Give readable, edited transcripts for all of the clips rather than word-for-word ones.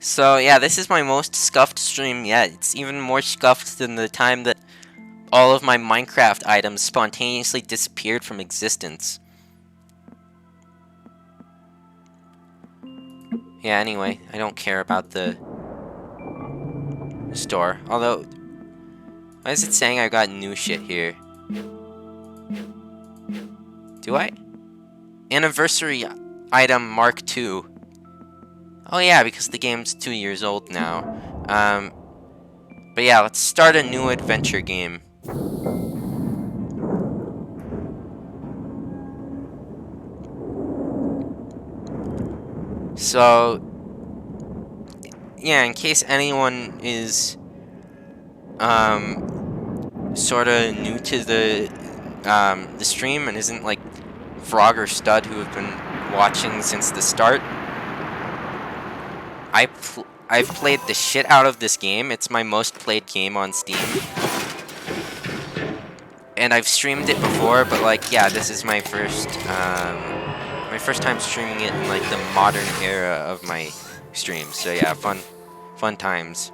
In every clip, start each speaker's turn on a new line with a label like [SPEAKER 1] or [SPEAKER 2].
[SPEAKER 1] So yeah, this is my most scuffed stream yet. It's even more scuffed than the time that all of my Minecraft items spontaneously disappeared from existence. Yeah, anyway, I don't care about the store. Although, why is it saying I got new shit here? Do I? Anniversary item Mark II. Oh yeah, because the game's 2 years old now. But yeah, let's start a new adventure game. So, yeah, in case anyone is, sort of new to the stream and isn't like Frog or Stud who have been watching since the start, I've played the shit out of this game. It's my most played game on Steam. And I've streamed it before, but like, yeah, this is my first time streaming it in like the modern era of my streams. So yeah, fun times.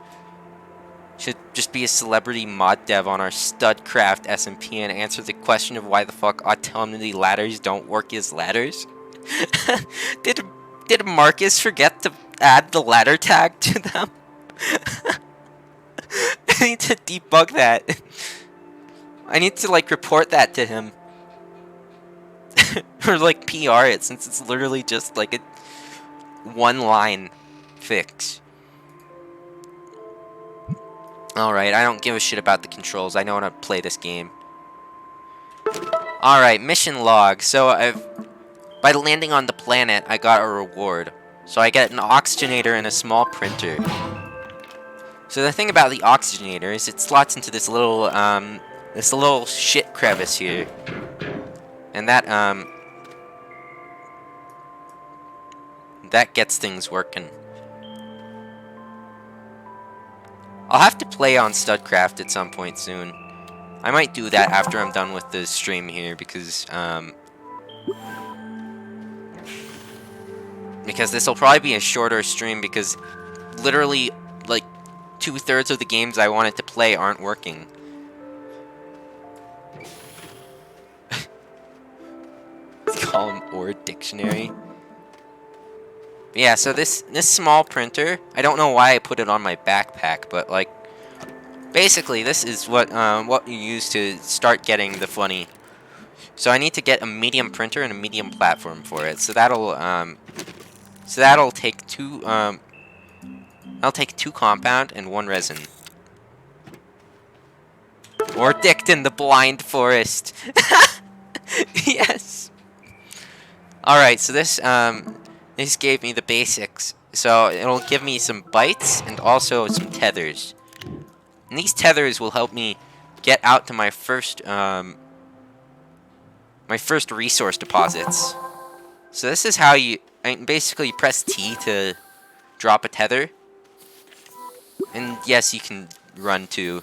[SPEAKER 1] Should just be a celebrity mod dev on our Studcraft SMP and answer the question of why the fuck autonomy ladders don't work as ladders. Did Marcus forget to add the ladder tag to them? I need to debug that. I need to like report that to him. Or like PR it, since it's literally just like a one line fix. Alright, I don't give a shit about the controls. I know how to play this game. Alright, mission log. So by landing on the planet, I got a reward. So I get an oxygenator and a small printer. So the thing about the oxygenator is it slots into this little shit crevice here. And that gets things working. I'll have to play on Studcraft at some point soon. I might do that after I'm done with the stream here, because this will probably be a shorter stream, because literally, like, 2/3 of the games I wanted to play aren't working. Call them or dictionary. But yeah, so this small printer, I don't know why I put it on my backpack, but like, basically this is what you use to start getting the funny. So I need to get a medium printer and a medium platform for it. So that'll take two I'll take 2 compound and 1 resin. Or dicked in the blind forest. Yes. Alright, so this gave me the basics. So it'll give me some bytes and also some tethers. And these tethers will help me get out to my first resource deposits. So this is how you basically press T to drop a tether. And yes, you can run too.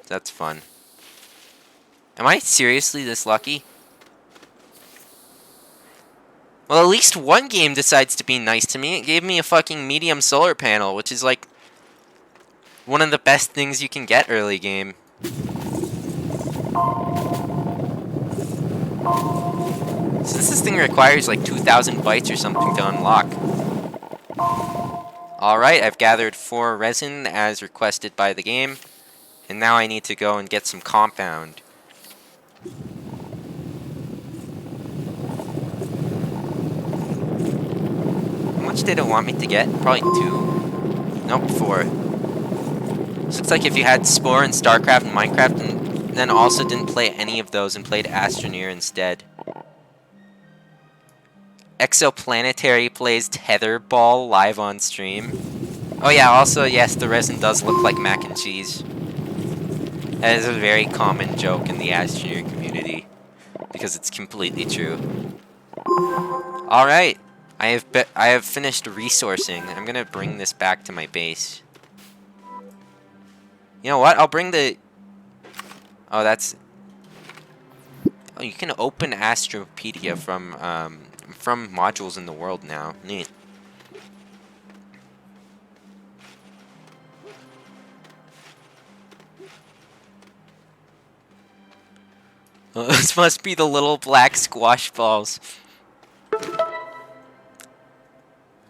[SPEAKER 1] That's fun. Am I seriously this lucky? Well, at least one game decides to be nice to me. It gave me a fucking medium solar panel, which is like one of the best things you can get early game. Since this thing requires like 2,000 bytes or something to unlock. Alright, I've gathered 4 resin as requested by the game. And now I need to go and get some compound. How much did it want me to get? Probably 2. Nope, 4. This looks like if you had Spore and StarCraft and Minecraft and then also didn't play any of those and played Astroneer instead. Exoplanetary plays Tetherball live on stream. Oh yeah, also, yes, the resin does look like mac and cheese. That is a very common joke in the Astroneer community, because it's completely true. Alright, I have finished resourcing. I'm gonna bring this back to my base. You know what? I'll bring the... Oh, that's... Oh, you can open Astropedia from modules in the world now. Neat. This must be the little black squash balls.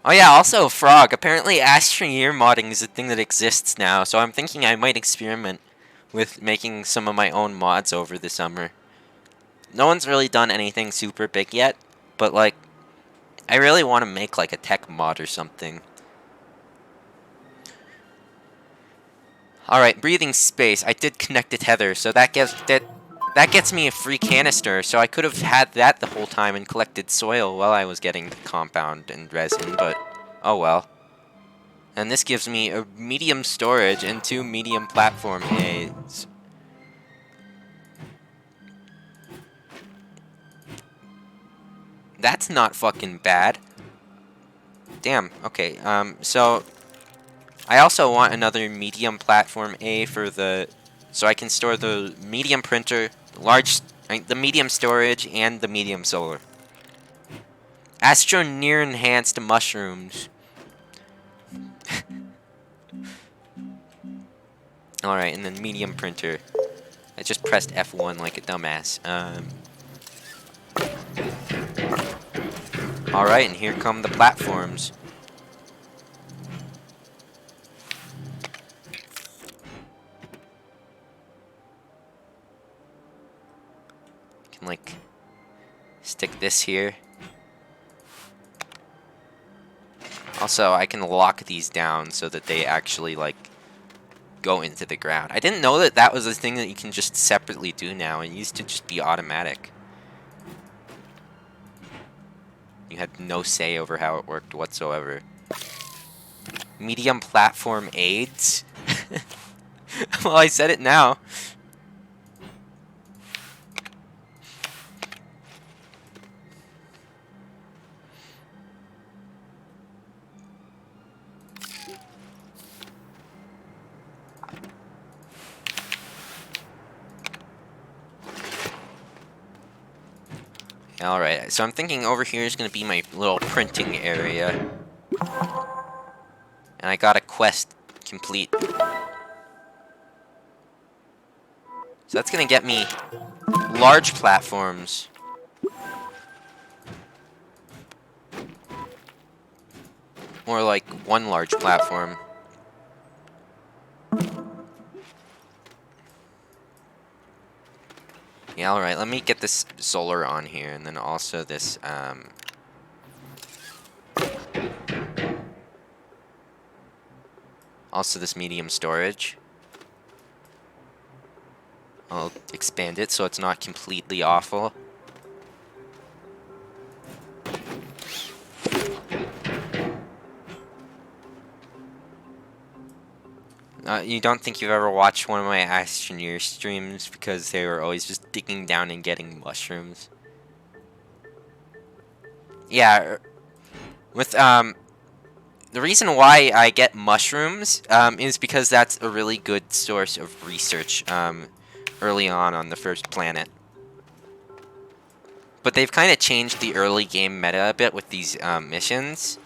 [SPEAKER 1] Oh yeah, also frog. Apparently Astroneer modding is a thing that exists now, so I'm thinking I might experiment with making some of my own mods over the summer. No one's really done anything super big yet, but like, I really want to make like a tech mod or something. Alright, breathing space. I did connect a tether, so that gets me a free canister, so I could have had that the whole time and collected soil while I was getting the compound and resin, but oh well. And this gives me a medium storage and 2 medium platform aids. That's not fucking bad. Damn, okay, so I also want another medium platform A for the, so I can store the medium printer, the medium storage, and the medium solar. Astroneer enhanced mushrooms. Alright, and then medium printer. I just pressed F1 like a dumbass. Alright, and here come the platforms. Can like stick this here. Also, I can lock these down so that they actually like go into the ground. I didn't know that that was a thing that you can just separately do now. It used to just be automatic. You had no say over how it worked whatsoever. Medium platform aids? Well, I said it now. Alright, so I'm thinking over here is going to be my little printing area. And I got a quest complete. So that's going to get me large platforms. More like one large platform. Yeah, alright, let me get this solar on here, and then also this, also this medium storage. I'll expand it so it's not completely awful. You don't think you've ever watched one of my Astroneer streams because they were always just digging down and getting mushrooms? Yeah, with, the reason why I get mushrooms, is because that's a really good source of research, early on the first planet. But they've kind of changed the early game meta a bit with these, missions.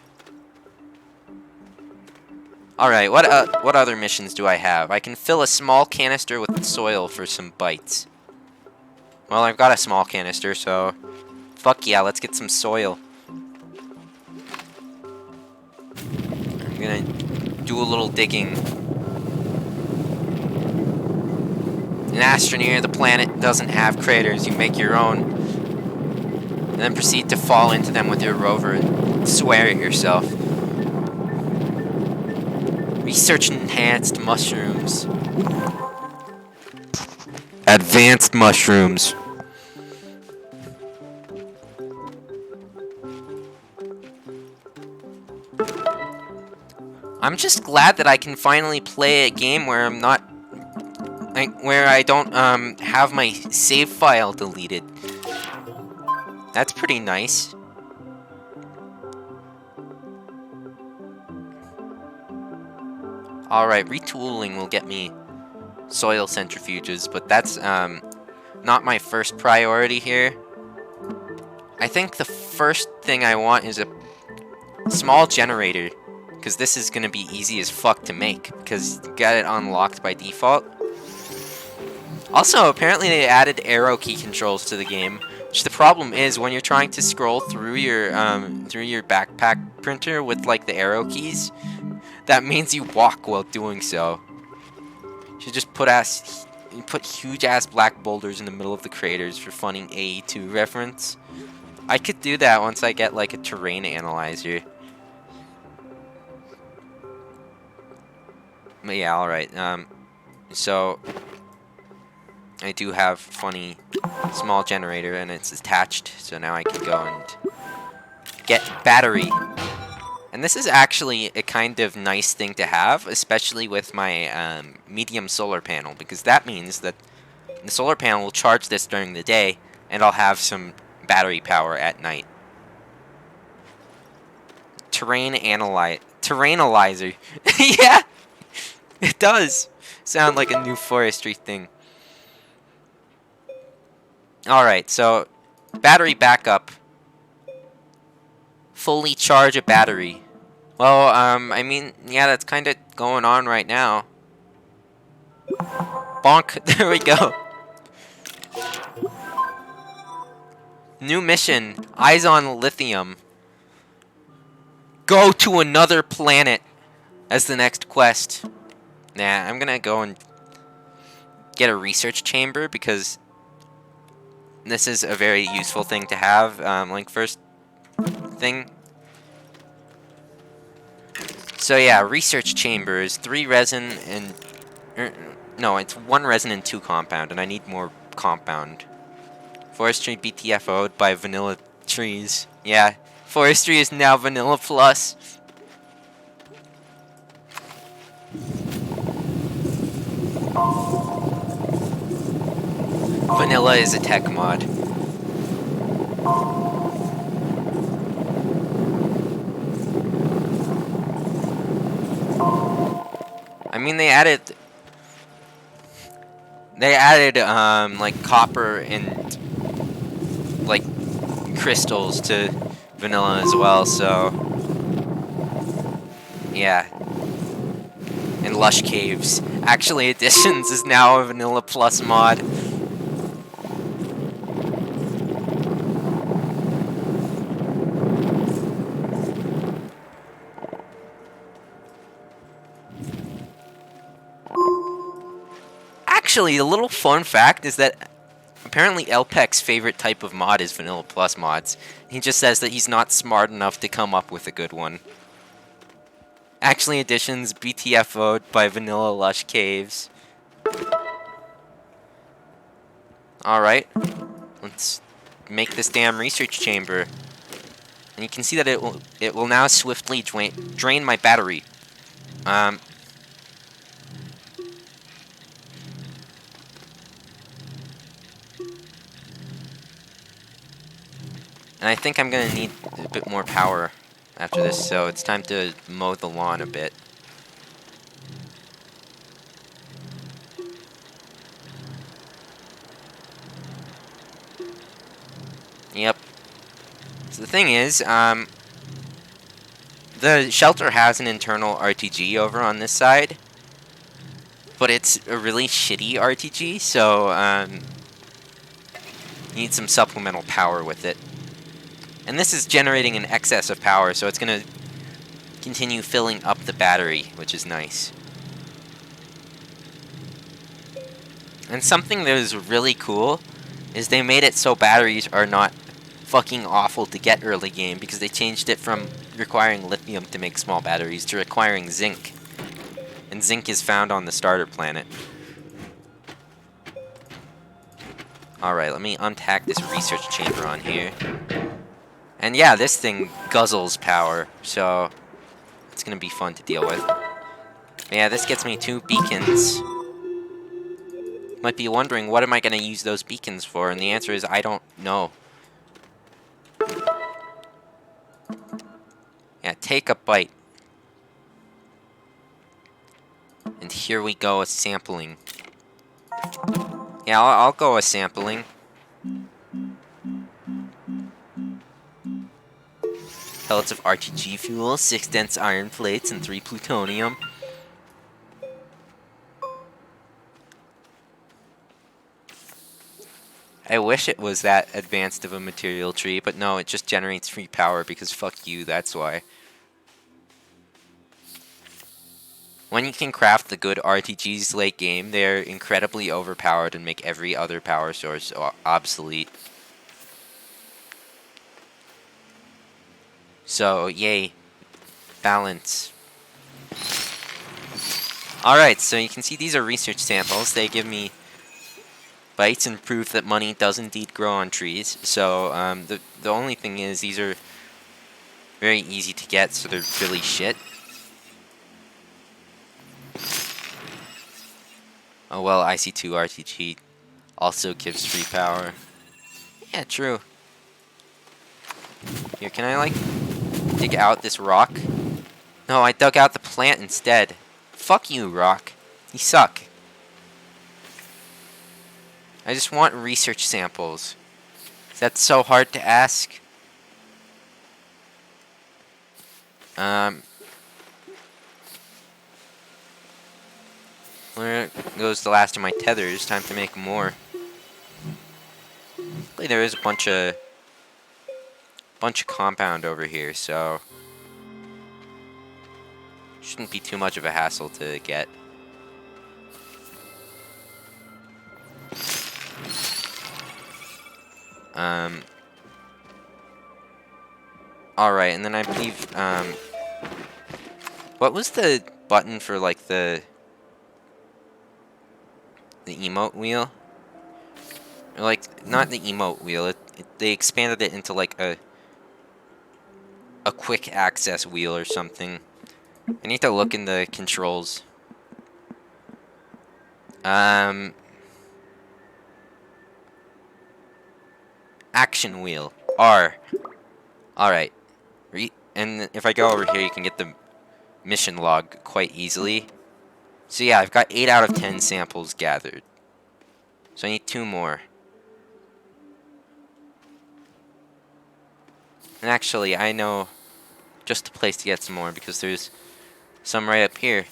[SPEAKER 1] Alright, what other missions do I have? I can fill a small canister with soil for some bites. Well, I've got a small canister, so fuck yeah, let's get some soil. I'm gonna do a little digging. In Astroneer, the planet doesn't have craters, you make your own. And then proceed to fall into them with your rover and swear at yourself. Research enhanced mushrooms. Advanced mushrooms. I'm just glad that I can finally play a game where I'm not, where I don't have my save file deleted. That's pretty nice. Alright, retooling will get me soil centrifuges, but that's not my first priority here. I think the first thing I want is a small generator, because this is going to be easy as fuck to make, because you got it unlocked by default. Also, apparently they added arrow key controls to the game. Which the problem is when you're trying to scroll through your backpack printer with like the arrow keys, that means you walk while doing so. You should just put huge ass black boulders in the middle of the craters for funny AE2 reference. I could do that once I get like a terrain analyzer. But yeah, alright. So I do have funny small generator and it's attached, so now I can go and get battery. And this is actually a kind of nice thing to have, especially with my medium solar panel, because that means that the solar panel will charge this during the day, and I'll have some battery power at night. Terrainalizer. Yeah, it does sound like a new forestry thing. Alright, so battery backup. Fully charge a battery. Well, I mean, yeah, that's kind of going on right now. Bonk, there we go. New mission, Eyes on Lithium. Go to another planet as the next quest. Nah, I'm gonna go and get a research chamber because this is a very useful thing to have. Like first thing. So yeah, research chamber is 3 resin and no, it's 1 resin and 2 compound, and I need more compound. Forestry BTFO'd by vanilla trees. Yeah, forestry is now vanilla plus. Vanilla is a tech mod. I mean, they added like copper and like crystals to vanilla as well, so yeah. And lush caves. Actually, additions is now a vanilla plus mod. Actually, a little fun fact is that apparently LPEC's favorite type of mod is vanilla plus mods. He just says that he's not smart enough to come up with a good one. Actually, additions BTFO'd by vanilla lush caves. Alright, let's make this damn research chamber. And you can see that it will now swiftly drain my battery. And I think I'm going to need a bit more power after this, so it's time to mow the lawn a bit. Yep. So the thing is, the shelter has an internal RTG over on this side, but it's a really shitty RTG, so need some supplemental power with it. And this is generating an excess of power, so it's going to continue filling up the battery, which is nice. And something that is really cool is they made it so batteries are not fucking awful to get early game, because they changed it from requiring lithium to make small batteries to requiring zinc. And zinc is found on the starter planet. Alright, let me untack this research chamber on here. And yeah, this thing guzzles power, so it's gonna be fun to deal with. But yeah, this gets me 2 beacons. Might be wondering, what am I gonna use those beacons for? And the answer is, I don't know. Yeah, take a bite. And here we go with sampling. Yeah, I'll go with sampling. Pellets of RTG fuel, 6 dense iron plates, and 3 plutonium. I wish it was that advanced of a material tree, but no, it just generates free power because fuck you, that's why. When you can craft the good RTGs late game, they're incredibly overpowered and make every other power source obsolete. So, yay. Balance. Alright, so you can see these are research samples. They give me bytes and proof that money does indeed grow on trees. So, the only thing is these are very easy to get, so they're really shit. Oh well, IC2 RTG also gives free power. Yeah, true. Here, can I, like, dig out this rock? No, I dug out the plant instead. Fuck you, rock. You suck. I just want research samples. Is that so hard to ask? Where goes the last of my tethers? Time to make more. Luckily, there is a bunch of compound over here, so shouldn't be too much of a hassle to get. Alright, and then I believe, what was the button for, like, the emote wheel? Or, like, not the emote wheel, they expanded it into, like, a quick access wheel or something. I need to look in the controls. Action wheel. R. Alright. And if I go over here, you can get the mission log quite easily. So yeah, I've got 8 out of 10 samples gathered. So I need 2 more. And actually, I know just the place to get some more, because there's some right up here.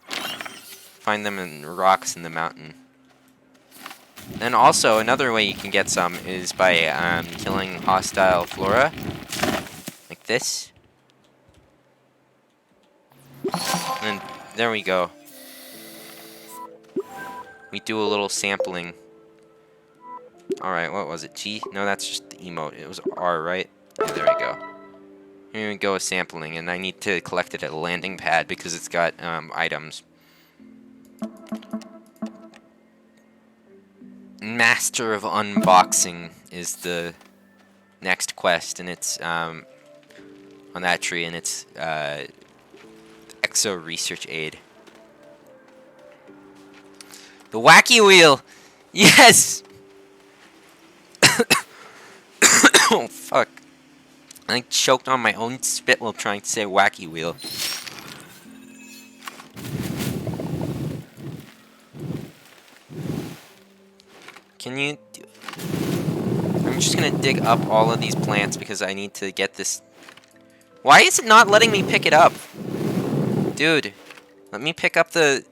[SPEAKER 1] Find them in rocks in the mountain. Then also, another way you can get some is by killing hostile flora. Like this. And there we go. We do a little sampling. Alright, what was it? G? No, that's just the emote. It was R, right? Yeah, there we go. Here we go, sampling, and I need to collect it at a landing pad because it's got items. Master of Unboxing is the next quest, and it's on that tree, and it's ex0 research aid. The wacky wheel! Yes! Oh, fuck. I choked on my own spit while trying to say wacky wheel. Can you... I'm just gonna dig up all of these plants because I need to get this... Why is it not letting me pick it up? Dude, let me pick up the...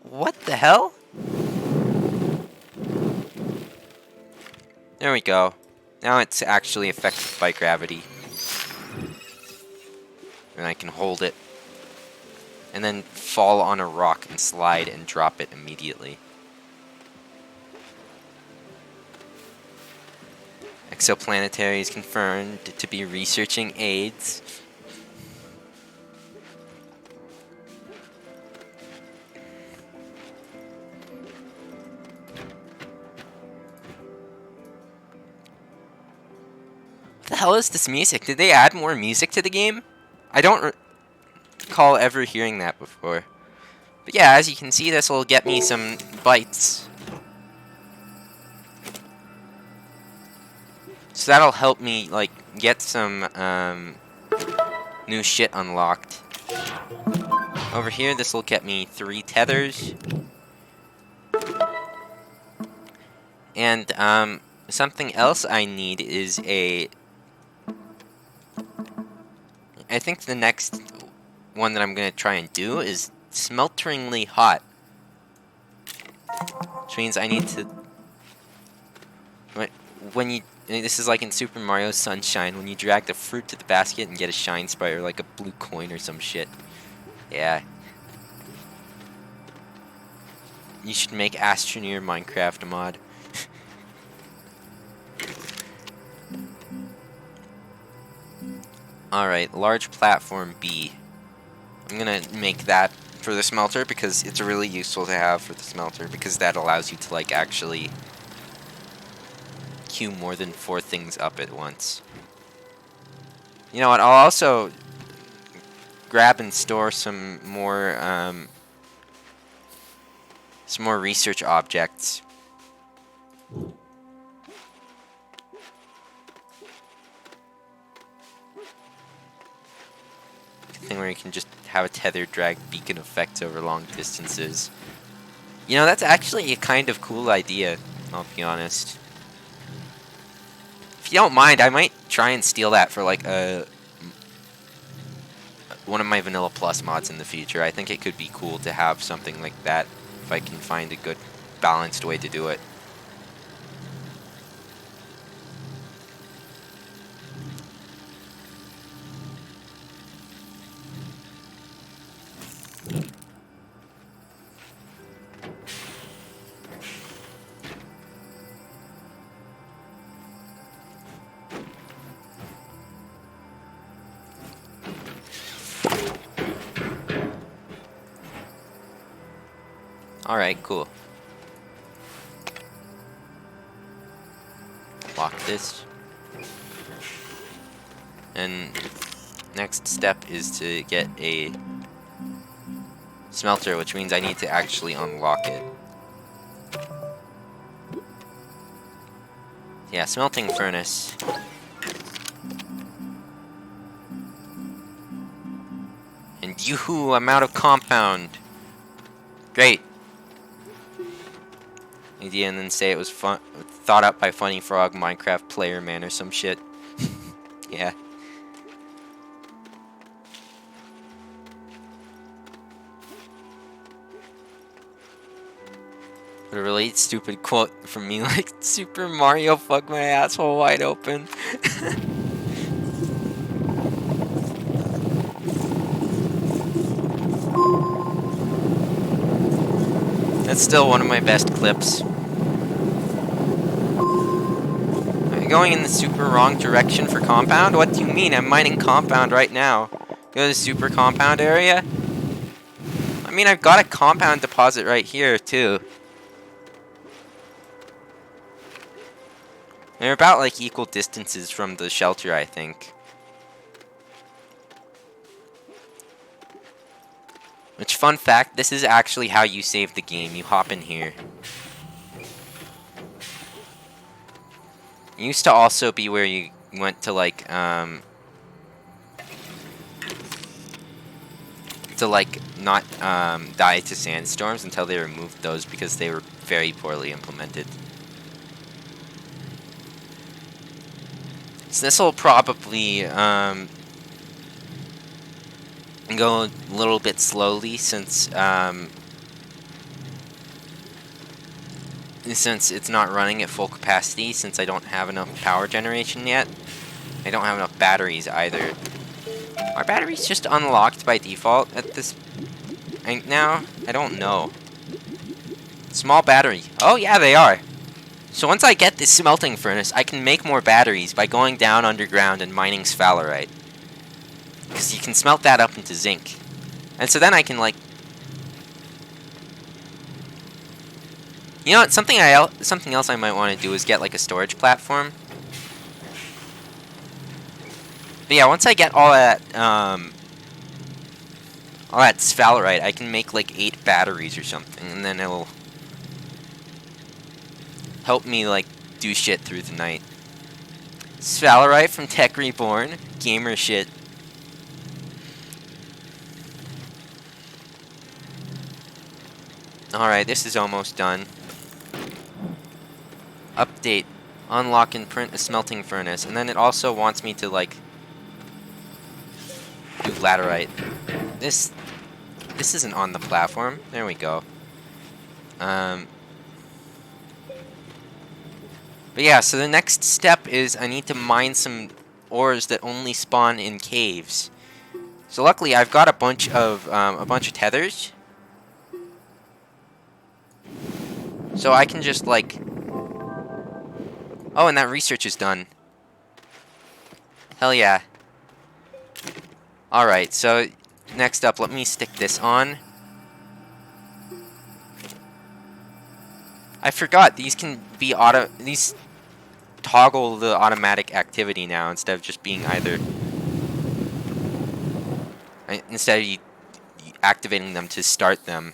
[SPEAKER 1] What the hell? There we go. Now it's actually affected by gravity. And I can hold it. And then fall on a rock and slide and drop it immediately. Exoplanetary is confirmed to be researching AIDS. What the hell is this music? Did they add more music to the game? I don't recall ever hearing that before. But yeah, as you can see, this will get me some bytes. So that'll help me, like, get some new shit unlocked. Over here, this will get me 3 tethers. And something else I need is a... I think the next one that I'm going to try and do is smelteringly hot. Which which means I need to. When you, this is like in Super Mario Sunshine, when you drag the fruit to the basket and get a shine sprite or like a blue coin or some shit. Yeah. You should make Astroneer Minecraft mod. Alright, large platform B. I'm gonna make that for the smelter because it's really useful to have for the smelter because that allows you to like actually queue more than 4 things up at once. You know what, I'll also grab and store some more research objects. Thing where you can just have a tethered drag beacon effect over long distances. You know, that's actually a kind of cool idea, I'll be honest. If you don't mind, I might try and steal that for like one of my Vanilla Plus mods in the future. I think it could be cool to have something like that if I can find a good balanced way to do it. Alright, cool. Lock this. And next step is to get a smelter, which means I need to actually unlock it. Yeah, smelting furnace. And yoo-hoo, I'm out of compound. Great. Idea, and then say it was thought up by Funny Frog, Minecraft Player Man, or some shit. Yeah. A really stupid quote from me, like, Super Mario fuck my asshole wide open. That's still one of my best clips. Are you going in the super wrong direction for compound? What do you mean? I'm mining compound right now. Go to the super compound area? I mean, I've got a compound deposit right here, too. They're about, like, equal distances from the shelter, I think. Which, fun fact, this is actually how you save the game. You hop in here. It used to also be where you went to, like, not, die to sandstorms until they removed those because they were very poorly implemented. So this will probably, go a little bit slowly since it's not running at full capacity, since I don't have enough power generation yet. I don't have enough batteries either. Are batteries just unlocked by default at this point now? I don't know. Small battery. Oh yeah, they are. So once I get this smelting furnace, I can make more batteries by going down underground and mining sphalerite. Because you can smelt that up into zinc. And so then I can, like... You know what, something else I might want to do is get, like, a storage platform. But yeah, once I get all that sphalerite, I can make, like, 8 batteries or something. And then it'll help me, like, do shit through the night. Sphalerite from Tech Reborn. Gamer shit. Alright, this is almost done. Update. Unlock and print a smelting furnace. And then it also wants me to, like, do laterite. This isn't on the platform. There we go. But yeah, so the next step is I need to mine some ores that only spawn in caves. So luckily I've got a bunch of tethers. So I can just like... Oh, and that research is done. Hell yeah. Alright, so next up, let me stick this on. I forgot, these can be these toggle the automatic activity now instead of just being either... Instead of you activating them to start them.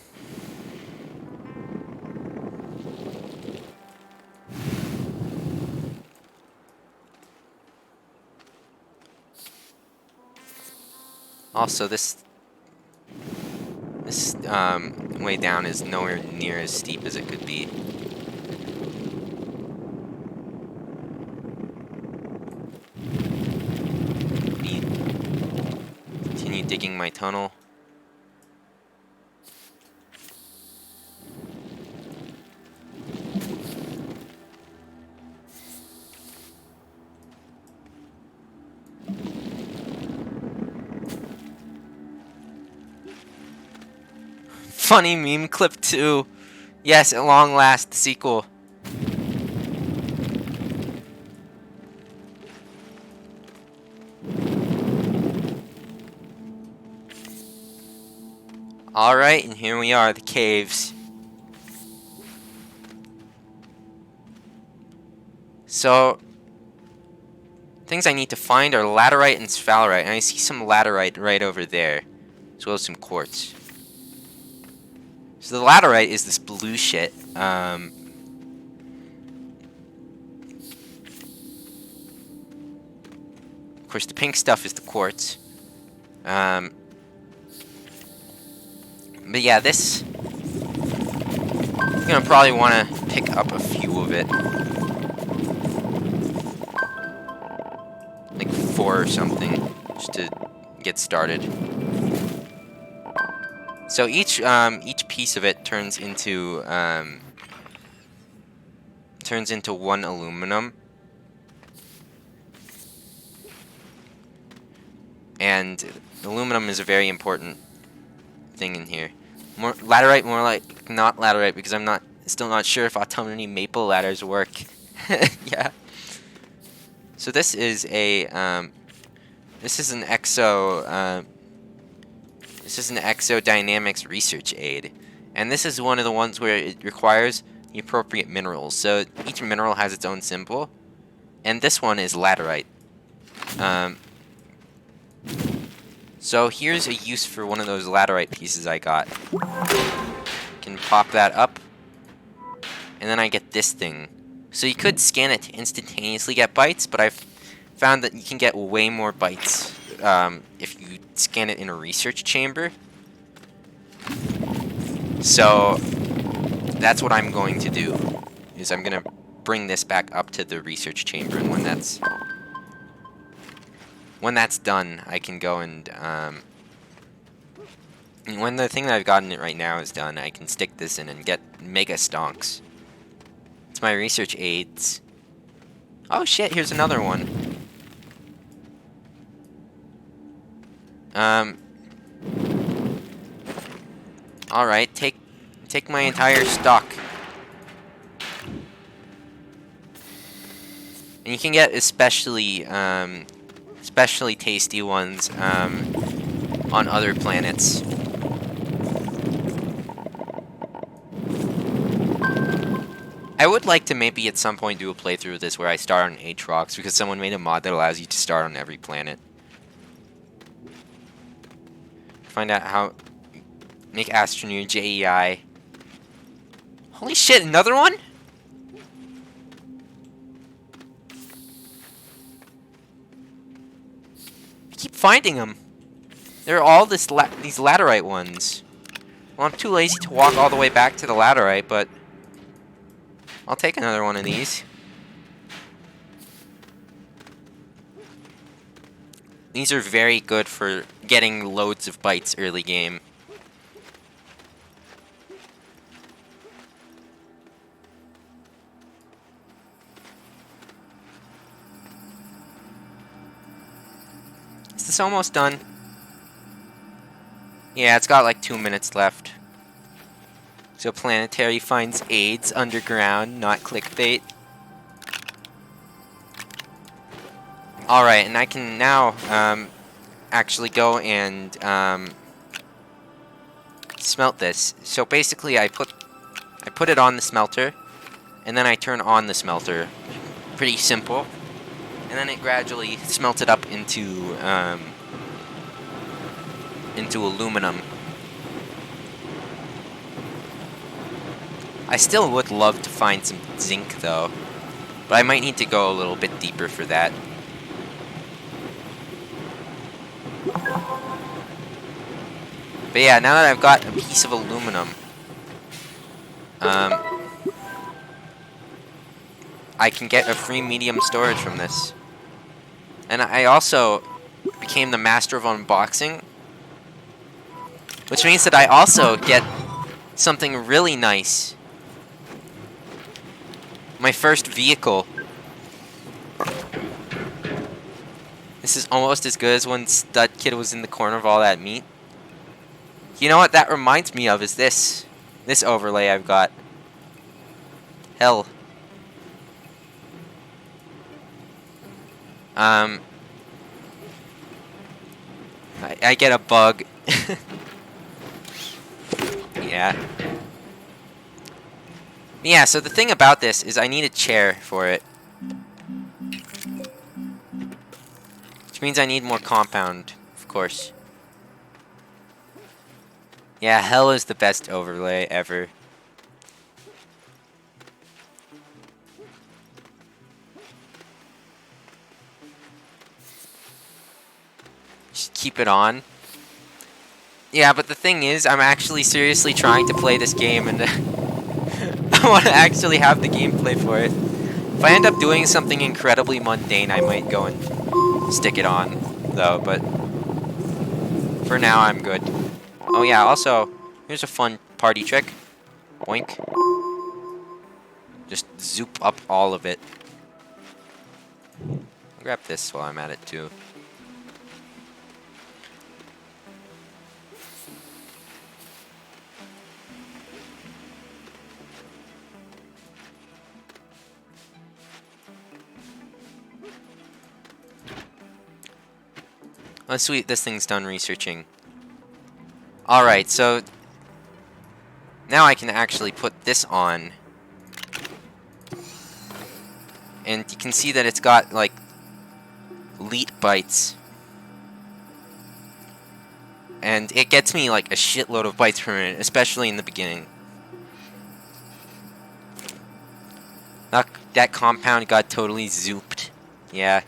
[SPEAKER 1] Also, this way down is nowhere near as steep as it could be. Me continue digging my tunnel. Funny meme clip 2. Yes, at long last, the sequel. Alright, and here we are, the caves. So, things I need to find are laterite and sphalerite, and I see some laterite right over there, as well as some quartz. So the laterite is this blue shit. Of course, the pink stuff is the quartz. But yeah, this... You're gonna probably want to pick up a few of it. Like 4 or something, just to get started. So each piece of it turns into 1 aluminum, and aluminum is a very important thing in here. More laterite, more like not laterite, because I'm still not sure if autonomy maple ladders work. Yeah. So this is a this is an ex0 this is an exodynamics research aid, and this is one of the ones where it requires the appropriate minerals. So each mineral has its own symbol, and this one is laterite. So here's a use for one of those laterite pieces I got. Can pop that up, and then I get this thing. So you could scan it to instantaneously get bytes, but I've found that you can get way more bytes if you scan it in a research chamber. So that's what I'm going to do, is I'm going to bring this back up to the research chamber, and when that's done, I can go and when the thing that I've got in it right now is done, I can stick this in and get mega stonks. It's my research aids. Oh shit, here's another one. Alright, take my entire stock. And you can get especially tasty ones on other planets. I would like to maybe at some point do a playthrough of this where I start on Aatrox, because someone made a mod that allows you to start on every planet. Find out how... Make Astroneer JEI. Holy shit, another one? I keep finding them. They're all these laterite ones. Well, I'm too lazy to walk all the way back to the laterite, but... I'll take another one of these. These are very good for getting loads of bytes early game. this almost done? Yeah, it's got like 2 minutes left. So Planetary finds AIDS underground, not clickbait. Alright, and I can now actually go and smelt this. So basically I put it on the smelter, and then I turn on the smelter. Pretty simple. And then it gradually smelted up into aluminum. I still would love to find some zinc though, but I might need to go a little bit deeper for that. But yeah, now that I've got a piece of aluminum, I can get a free medium storage from this. And I also became the master of unboxing, which means that I also get something really nice. My first vehicle. This is almost as good as when Stud Kid was in the corner of all that meat. You know what that reminds me of is this overlay I've got. Hell. I get a bug. Yeah. Yeah, so the thing about this is I need a chair for it. Which means I need more compound, of course. Yeah, hell is the best overlay ever. Just keep it on. Yeah, but the thing is, I'm actually seriously trying to play this game, and I want to actually have the gameplay for it. If I end up doing something incredibly mundane, I might go and stick it on, though, but for now, I'm good. Oh yeah, also, here's a fun party trick. Boink. Just zoop up all of it. I'll grab this while I'm at it, too. Oh, sweet, this thing's done researching. Alright, so now I can actually put this on. And you can see that it's got, like, leet bytes. And it gets me, like, a shitload of bytes per minute, especially in the beginning. That compound got totally zooped. Yeah.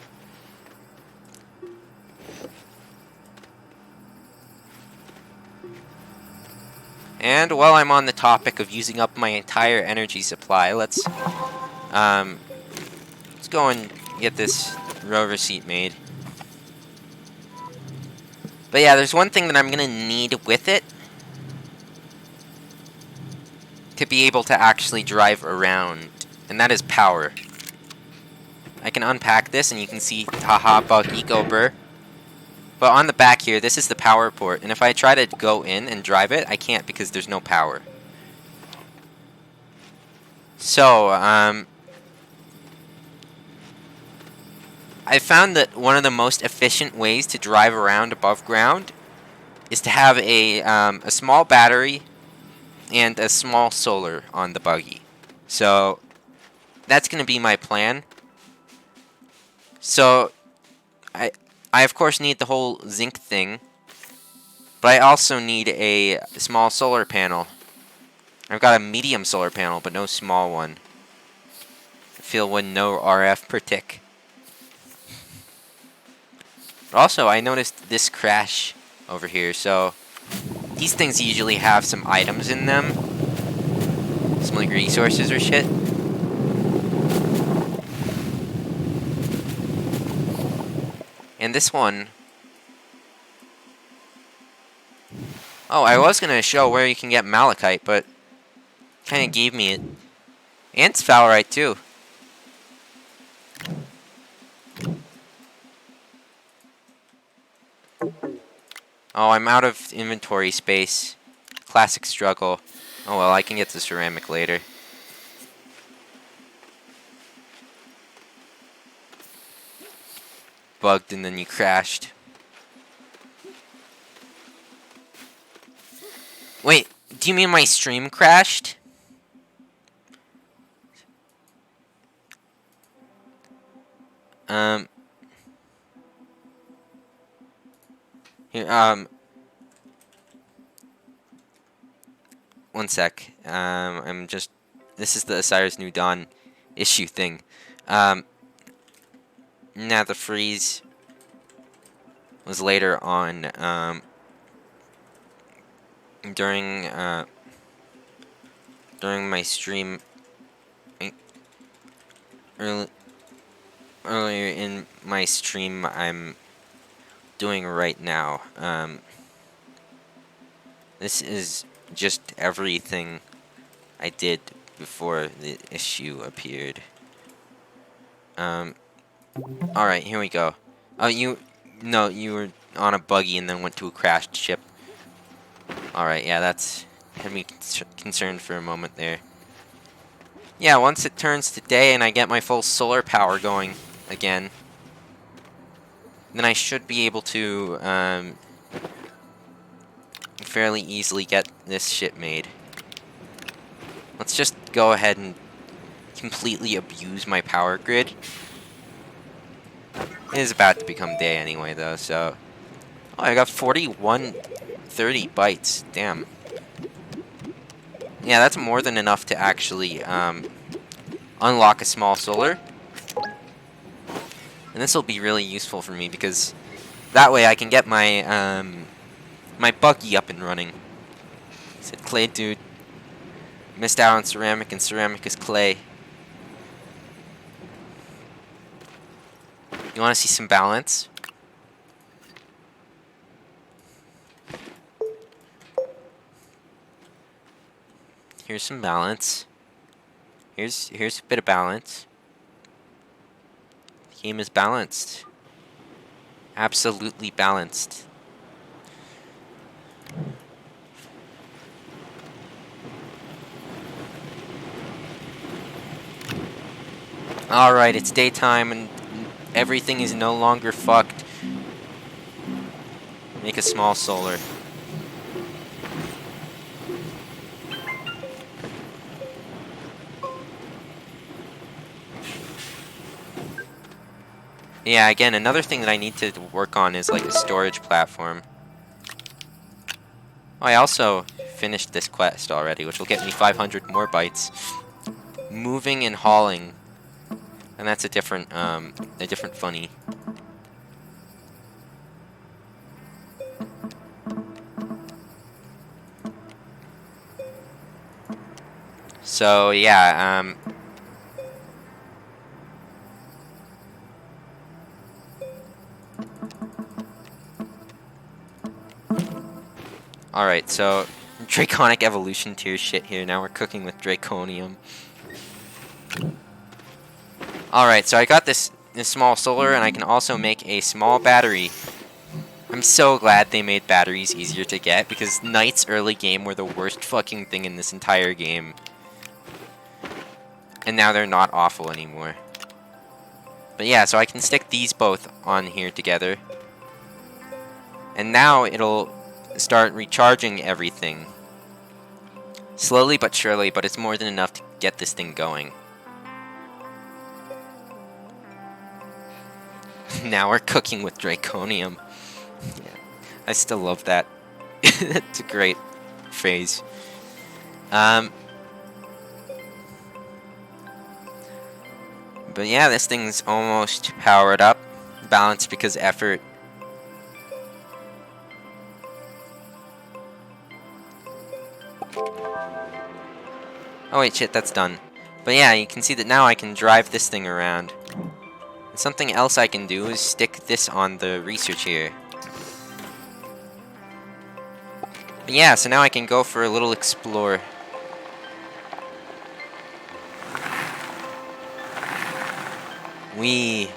[SPEAKER 1] And while I'm on the topic of using up my entire energy supply, let's go and get this rover seat made. But yeah, there's one thing that I'm gonna need with it to be able to actually drive around, and that is power. I can unpack this and you can see, haha, bug eco burr. But on the back here, this is the power port, and if I try to go in and drive it, I can't because there's no power. So, I found that one of the most efficient ways to drive around above ground is to have a small battery and a small solar on the buggy. So, that's going to be my plan. So, I of course need the whole zinc thing, but I also need a small solar panel. I've got a medium solar panel, but no small one. I feel when no RF per tick. But also, I noticed this crash over here, so these things usually have some items in them. Some like resources or shit. And this one... Oh, I was gonna show where you can get malachite, but kinda gave me it. And sphalerite, too. Oh, I'm out of inventory space. Classic struggle. Oh well, I can get to ceramic later. Bugged and then you crashed. Wait, do you mean my stream crashed? Here, one sec. This is the Osiris New Dawn issue thing. Now the freeze was later on, during my stream, early, earlier in my stream I'm doing right now. This is just everything I did before the issue appeared. Alright, here we go. Oh, you were on a buggy and then went to a crashed ship. Alright, yeah, that's had me concerned for a moment there. Yeah, once it turns to day and I get my full solar power going again, then I should be able to fairly easily get this ship made. Let's just go ahead and completely abuse my power grid. It is about to become day anyway, though, so... Oh, I got 4130 bytes. Damn. Yeah, that's more than enough to actually unlock a small solar. And this will be really useful for me because that way I can get my my buggy up and running. Said clay dude. Missed out on ceramic, and ceramic is clay. You want to see some balance? Here's some balance. Here's a bit of balance. The game is balanced. Absolutely balanced. Alright, it's daytime and everything is no longer fucked. Make a small solar. Yeah, again, another thing that I need to work on is like a storage platform. Oh, I also finished this quest already, which will get me 500 more bytes. Moving and hauling. And that's a different funny. So, yeah, alright, so Draconic Evolution tier shit here. Now we're cooking with Draconium. Alright, so I got this small solar, and I can also make a small battery. I'm so glad they made batteries easier to get, because nights early game were the worst fucking thing in this entire game. And now they're not awful anymore. But yeah, so I can stick these both on here together. And now it'll start recharging everything. Slowly but surely, but it's more than enough to get this thing going. Now we're cooking with Draconium. Yeah, I still love that. It's a great phrase. But yeah, this thing's almost powered up. Balanced because effort. Oh wait, shit, that's done. But yeah, you can see that now I can drive this thing around. And something else I can do is stick this on the research here. But yeah, so now I can go for a little explore. Wee.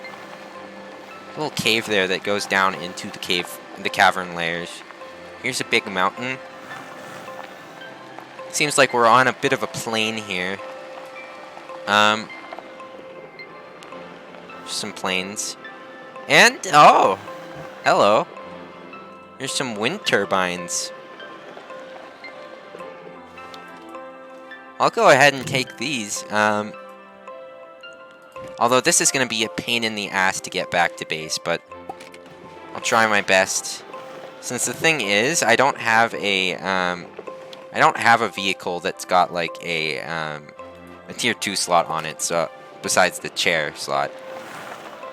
[SPEAKER 1] Little cave there that goes down into the cavern layers. Here's a big mountain. Seems like we're on a bit of a plain here. Some plains. And, oh! Hello. Here's some wind turbines. I'll go ahead and take these. Although this is going to be a pain in the ass to get back to base, but I'll try my best. Since the thing is, I don't have a vehicle that's got like a tier 2 slot on it, so besides the chair slot.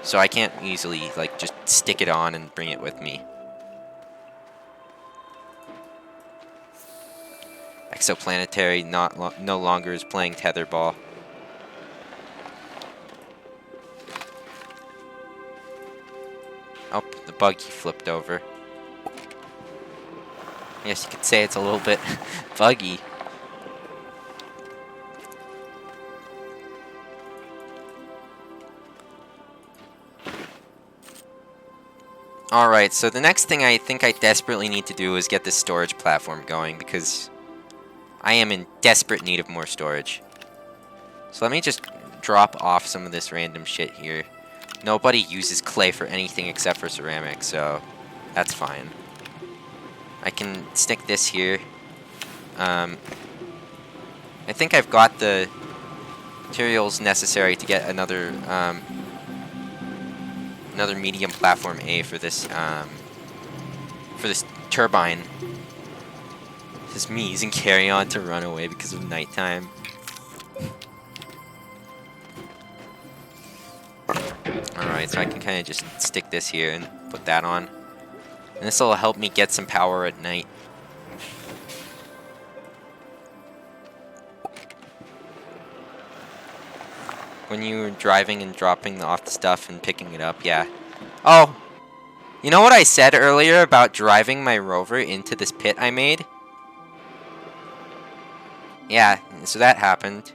[SPEAKER 1] So I can't easily like just stick it on and bring it with me. Exoplanetary no longer is playing tetherball. Oh, the buggy flipped over. Yes, you could say it's a little bit buggy. Alright, so the next thing I think I desperately need to do is get this storage platform going, because I am in desperate need of more storage. So let me just drop off some of this random shit here. Nobody uses clay for anything except for ceramics, so that's fine. I can stick this here. I think I've got the materials necessary to get another medium platform A for this turbine. This is me using carry-on to run away because of nighttime. Alright, so I can kind of just stick this here and put that on. And this will help me get some power at night. When you were driving and dropping off the stuff and picking it up, yeah. Oh! You know what I said earlier about driving my rover into this pit I made? Yeah, so that happened.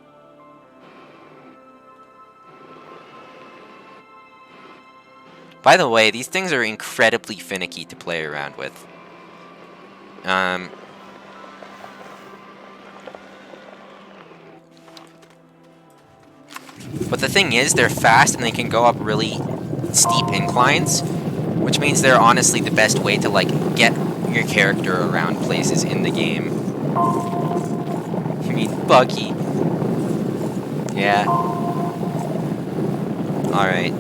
[SPEAKER 1] By the way, these things are incredibly finicky to play around with. But the thing is, they're fast and they can go up really steep inclines, which means they're honestly the best way to, like, get your character around places in the game. You mean buggy? Yeah. Alright.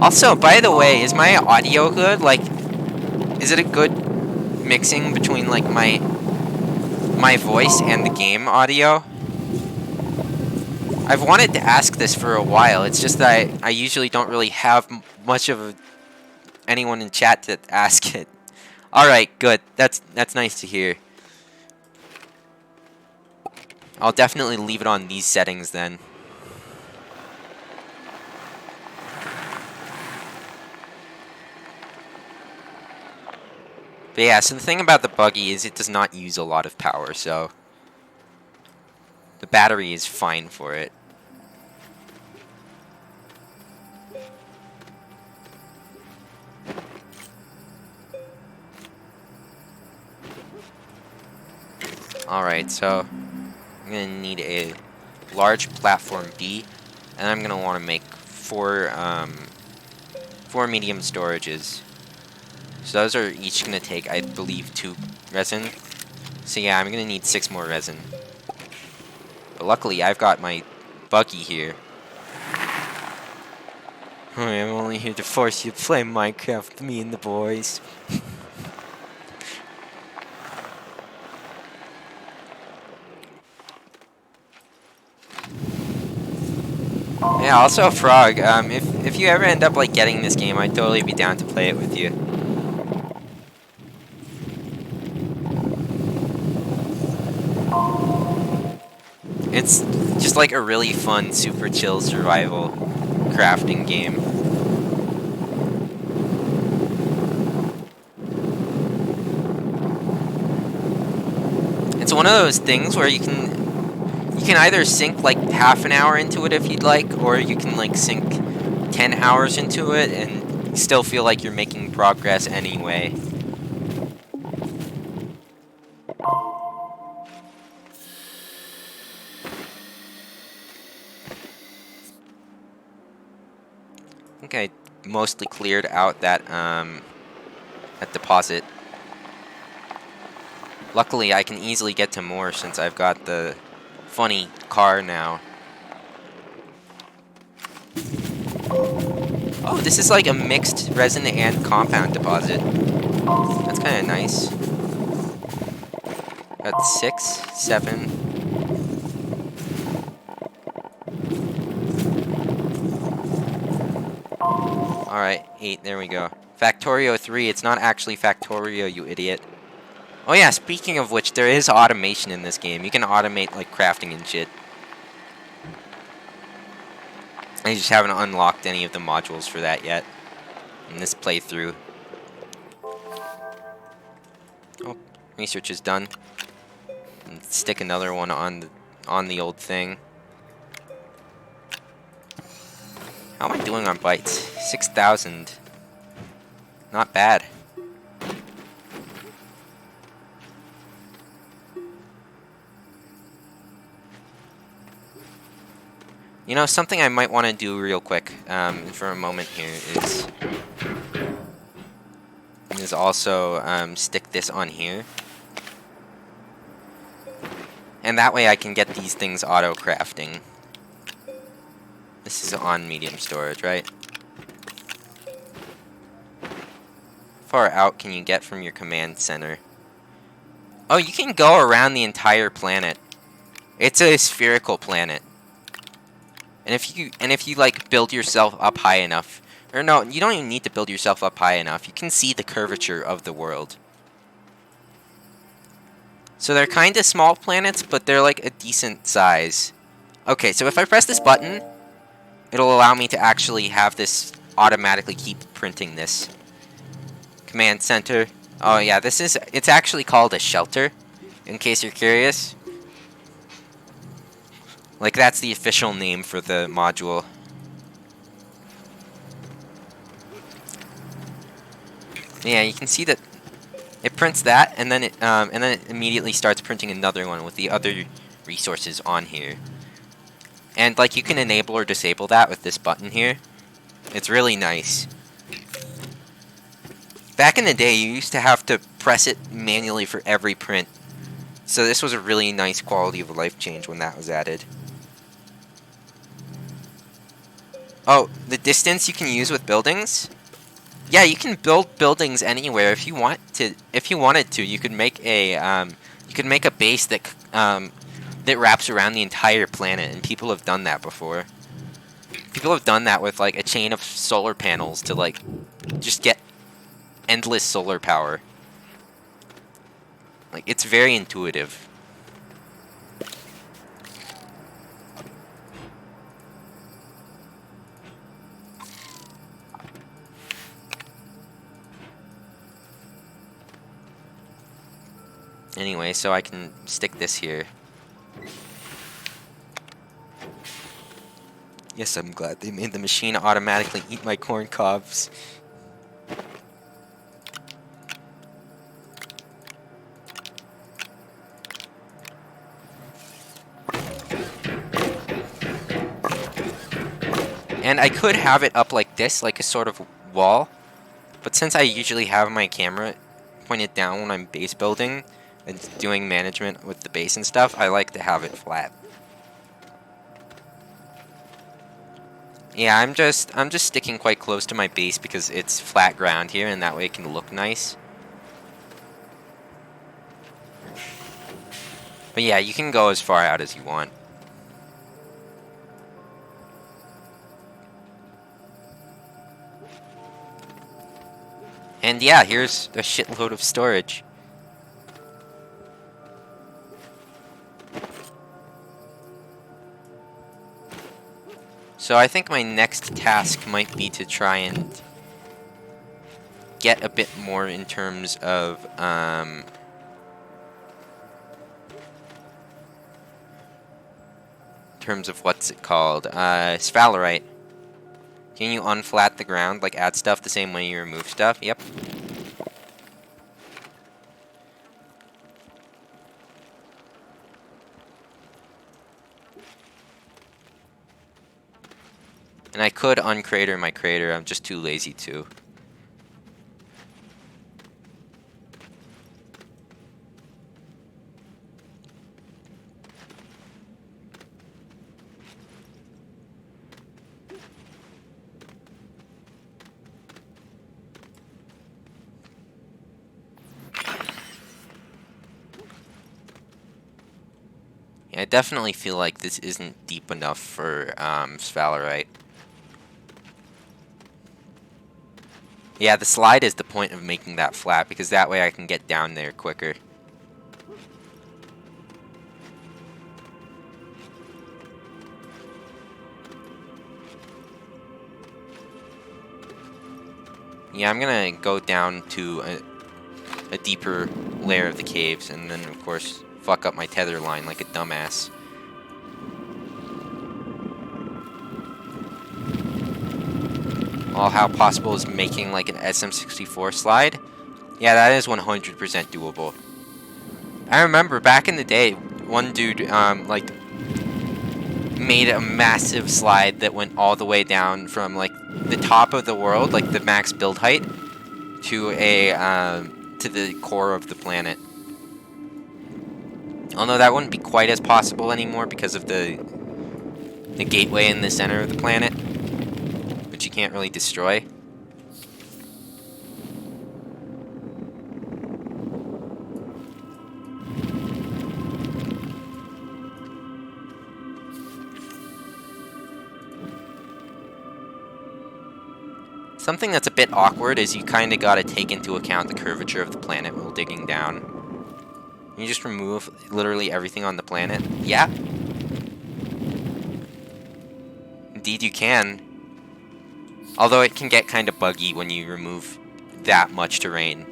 [SPEAKER 1] Also, by the way, is my audio good? Like, is it a good mixing between, like, my voice and the game audio? I've wanted to ask this for a while. It's just that I usually don't really have much of anyone in chat to ask it. Alright, good. That's nice to hear. I'll definitely leave it on these settings then. But yeah, so the thing about the buggy is it does not use a lot of power, so the battery is fine for it. Alright, so I'm going to need a large platform B, and I'm going to want to make four medium storages. So those are each going to take, I believe, 2 resin. So yeah, I'm going to need 6 more resin. But luckily, I've got my buggy here. I'm only here to force you to play Minecraft with me and the boys. Yeah, also Frog, if you ever end up like getting this game, I'd totally be down to play it with you. It's just like a really fun, super chill survival crafting game. It's one of those things where you can either sink like half an hour into it if you'd like, or you can like sink 10 hours into it, and still feel like you're making progress anyway. I think I mostly cleared out that deposit. Luckily, I can easily get to more since I've got the funny car now. Oh, this is like a mixed resin and compound deposit. That's kind of nice. Got 6, 7. Alright, 8, there we go. Factorio 3, it's not actually Factorio, you idiot. Oh yeah, speaking of which, there is automation in this game. You can automate, like, crafting and shit. I just haven't unlocked any of the modules for that yet in this playthrough. Oh, research is done. And stick another one on the old thing. How am I doing on bytes? 6,000. Not bad. You know, something I might want to do real quick for a moment here is also stick this on here. And that way I can get these things auto-crafting. This is on medium storage, right? How far out can you get from your command center? Oh, you can go around the entire planet. It's a spherical planet. And if you like build yourself up high enough, or no, you don't even need to build yourself up high enough. You can see the curvature of the world. So they're kind of small planets, but they're like a decent size. Okay, so if I press this button, it'll allow me to actually have this automatically keep printing this. Command center. Oh yeah, it's actually called a shelter, in case you're curious. Like, that's the official name for the module. Yeah, you can see that it prints that, and then it immediately starts printing another one with the other resources on here. And like, you can enable or disable that with this button here. It's really nice. Back in the day, you used to have to press it manually for every print. So this was a really nice quality of life change when that was added. Oh, the distance you can use with buildings? Yeah, you can build buildings anywhere if you want to. If you wanted to, you could make a base that that wraps around the entire planet, and people have done that before. People have done that with like a chain of solar panels to like just get endless solar power. Like, it's very intuitive. Anyway, so I can stick this here. Yes, I'm glad they made the machine automatically eat my corn cobs. And I could have it up like this, like a sort of wall. But since I usually have my camera pointed down when I'm base building and doing management with the base and stuff, I like to have it flat. Yeah, I'm just sticking quite close to my base because it's flat ground here, and that way it can look nice. But yeah, you can go as far out as you want. And yeah, here's a shitload of storage. So I think my next task might be to try and get a bit more in terms of what's it called? Sphalerite. Can you unflat the ground, like add stuff the same way you remove stuff? Yep. And I could uncrater my crater, I'm just too lazy to. Yeah, I definitely feel like this isn't deep enough for sphalerite. Yeah, the slide is the point of making that flat, because that way I can get down there quicker. Yeah, I'm gonna go down to a deeper layer of the caves, and then, of course, fuck up my tether line like a dumbass. All how possible is making like an SM64 slide? Yeah, that is 100% doable. I remember back in the day, one dude, like, made a massive slide that went all the way down from, like, the top of the world, like the max build height, to to the core of the planet. Although that wouldn't be quite as possible anymore because of the gateway in the center of the planet, which you can't really destroy. Something that's a bit awkward is you kind of got to take into account the curvature of the planet while digging down. Can you just remove literally everything on the planet? Yeah. Indeed you can. Although it can get kind of buggy when you remove that much terrain.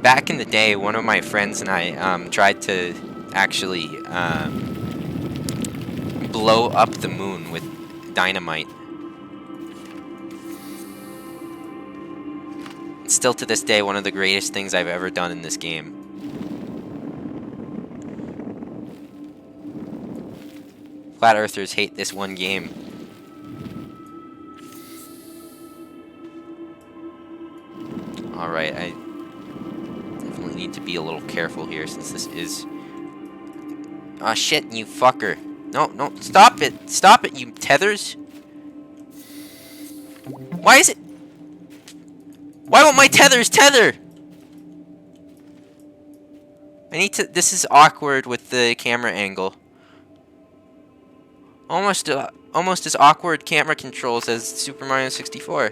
[SPEAKER 1] Back in the day, one of my friends and I tried to actually blow up the moon with dynamite. It's still to this day one of the greatest things I've ever done in this game. Flat Earthers hate this one game. Alright, I definitely need to be a little careful here since this is... Aw, shit, you fucker. No, no, stop it! Stop it, you tethers! Why is it... Why won't my tethers tether? I need to... This is awkward with the camera angle. Almost as awkward camera controls as Super Mario 64.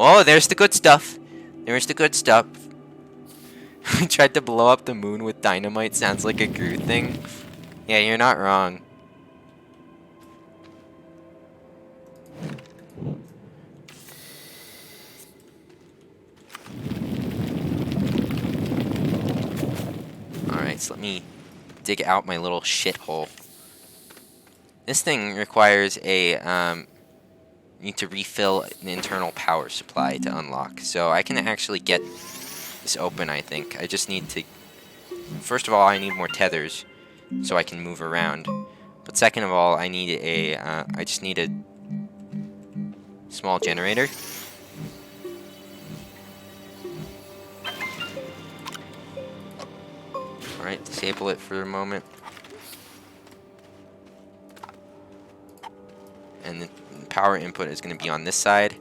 [SPEAKER 1] Oh, there's the good stuff. There's the good stuff. I tried to blow up the moon with dynamite. Sounds like a Groot thing. Yeah, you're not wrong. Alright, so let me dig out my little shithole. This thing requires a, need to refill an internal power supply to unlock. So I can actually get this open, I think. I just need to... First of all, I need more tethers so I can move around. But second of all, I need a... I just need a small generator. Alright, disable it for a moment. And the power input is going to be on this side.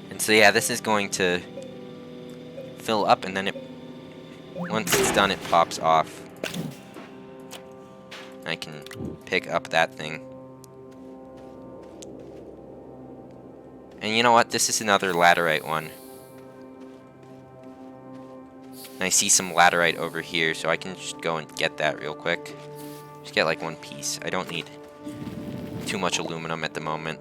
[SPEAKER 1] And so yeah, this is going to fill up, and then it, once it's done, it pops off. I can pick up that thing. And you know what? This is another laterite one. And I see some laterite over here, so I can just go and get that real quick. Just get like one piece. I don't need too much aluminum at the moment.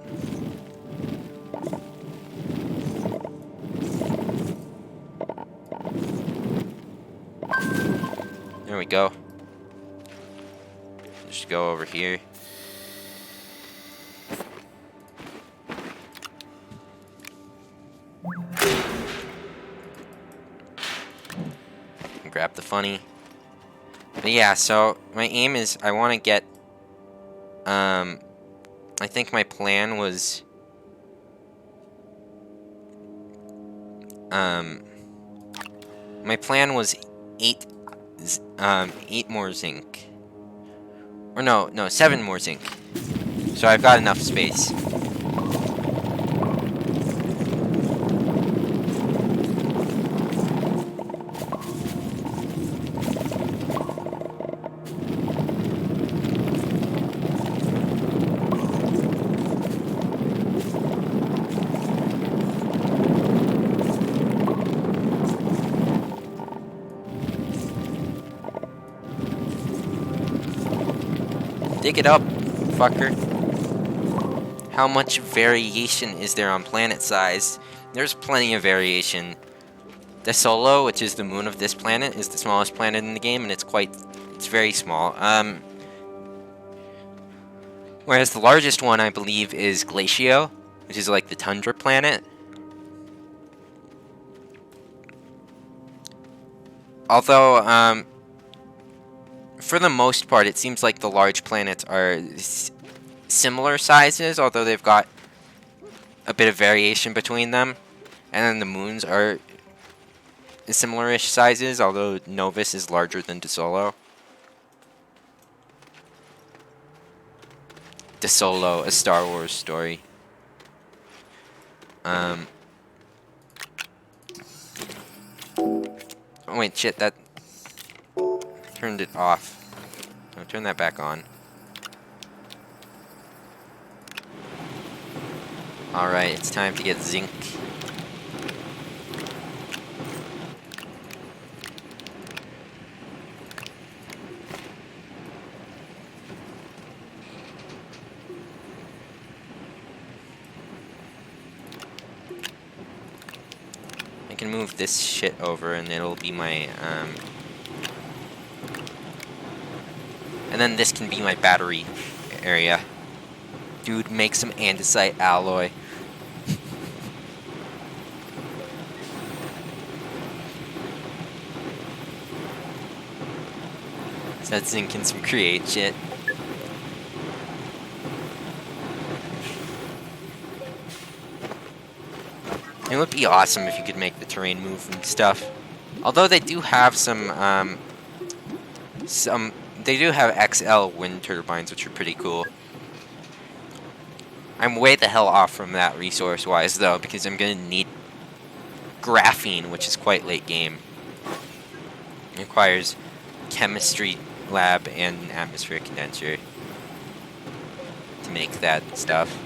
[SPEAKER 1] There we go. Just go over here. Grab the funny. But yeah, so my aim is I want to get, I think my plan was, my plan was 8 more zinc. Or no, 7 more zinc. So I've got enough space. Dig it up, fucker. How much variation is there on planet size? There's plenty of variation. Desolo, which is the moon of this planet, is the smallest planet in the game, and it's very small. Whereas the largest one, I believe, is Glacio, which is like the tundra planet. Although, for the most part, it seems like the large planets are similar sizes, although they've got a bit of variation between them. And then the moons are similar-ish sizes, although Novus is larger than Desolo. Desolo, a Star Wars story. Oh wait, shit, that turned it off. I'll turn that back on. Alright, it's time to get zinc. I can move this shit over and it'll be my, and then this can be my battery area. Dude, make some andesite alloy. So that's zinc and some create shit. It would be awesome if you could make the terrain move and stuff. Although they do have they do have ex0 wind turbines, which are pretty cool. I'm way the hell off from that resource-wise, though, because I'm going to need graphene, which is quite late game. It requires chemistry lab and an atmospheric condenser to make that stuff.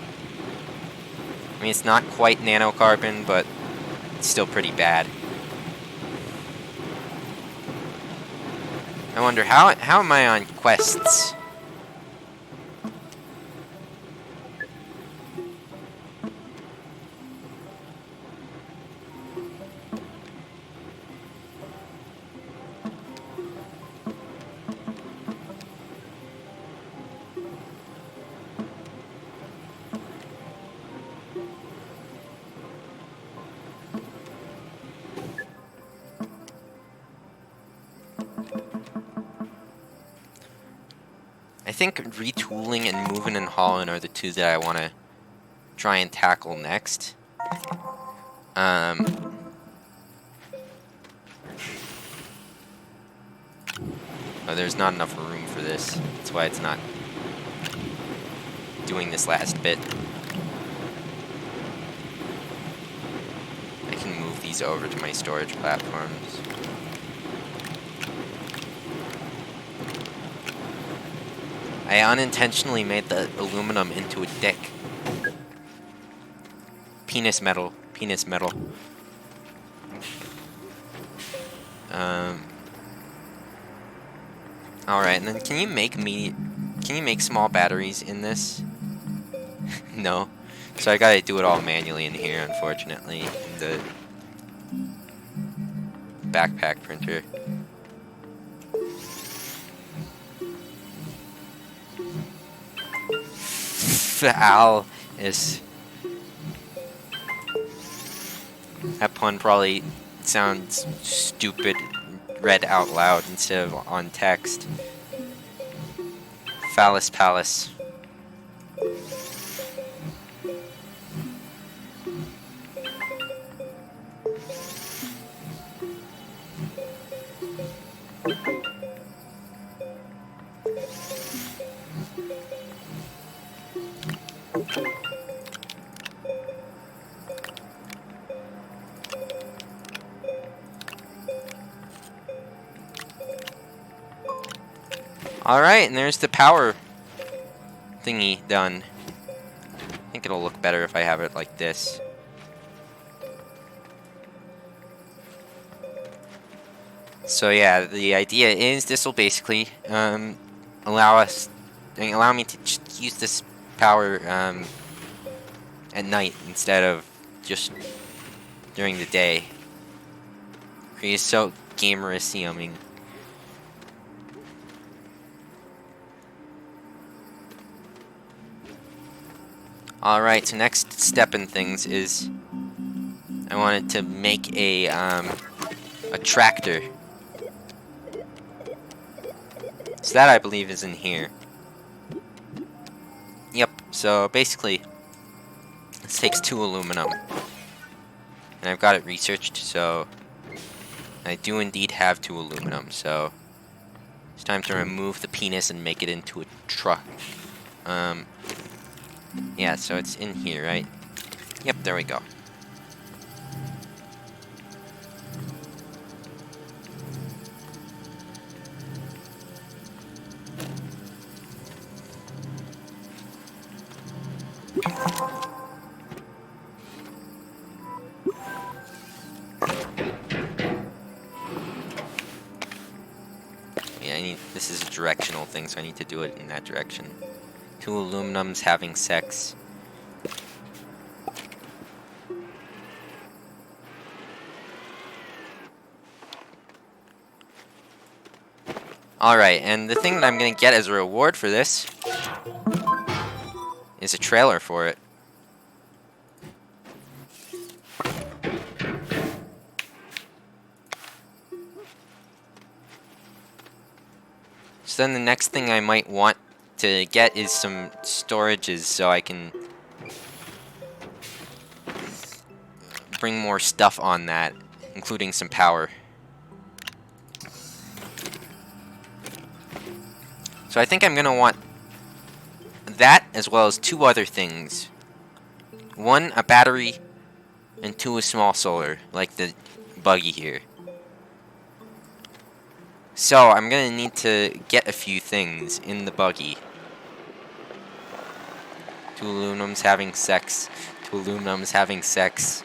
[SPEAKER 1] I mean, it's not quite nanocarbon, but it's still pretty bad. I wonder, how am I on quests? I think retooling and moving and hauling are the two that I want to try and tackle next. Oh, there's not enough room for this. That's why it's not doing this last bit. I can move these over to my storage platforms. I unintentionally made the aluminum into a dick. Penis metal. Penis metal. Alright, and then can you make small batteries in this? No. So I gotta do it all manually in here, unfortunately. In the backpack printer. Foul is... That pun probably sounds stupid read out loud instead of on text. Phallus Palace. Alright, and there's the power thingy done. I think it'll look better if I have it like this. So yeah, the idea is this will basically allow me to just use this power at night instead of just during the day. It's so gamer-assuming. Alright, so next step in things is I wanted to make a tractor. So that I believe is in here. Yep, so basically this takes 2 aluminum. And I've got it researched, so I do indeed have 2 aluminum, so it's time to remove the penis and make it into a truck. Yeah, so it's in here, right? Yep, there we go. Yeah, this is a directional thing, so I need to do it in that direction. 2 aluminums having sex. Alright, and the thing that I'm gonna get as a reward for this is a trailer for it. So then the next thing I might want to get is some storages so I can bring more stuff on that, including some power. So I think I'm gonna want that as well as 2 other things. 1, a battery, and 2, a small solar, like the buggy here. So I'm gonna need to get a few things in the buggy. 2 aluminums having sex. 2 aluminums having sex.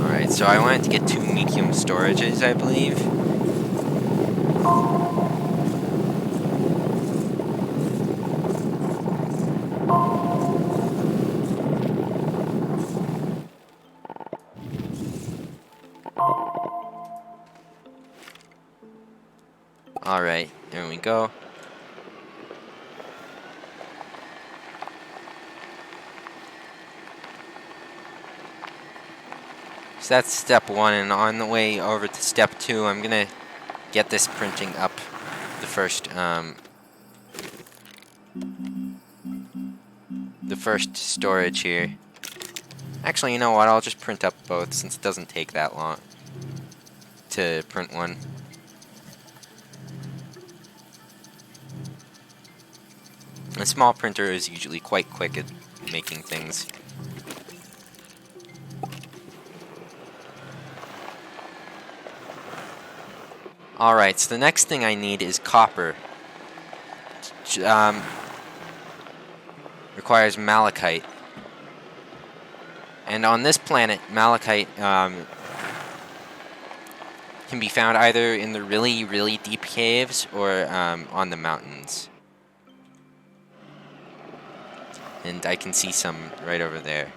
[SPEAKER 1] Alright, so I wanted to get 2 medium storages, I believe. Alright, there we go. So that's step 1, and on the way over to step 2, I'm gonna get this printing up the first storage here. Actually, you know what? I'll just print up both since it doesn't take that long to print one. A small printer is usually quite quick at making things. Alright, so the next thing I need is copper. Requires malachite. And on this planet, malachite can be found either in the really, really deep caves or on the mountains. And I can see some right over there.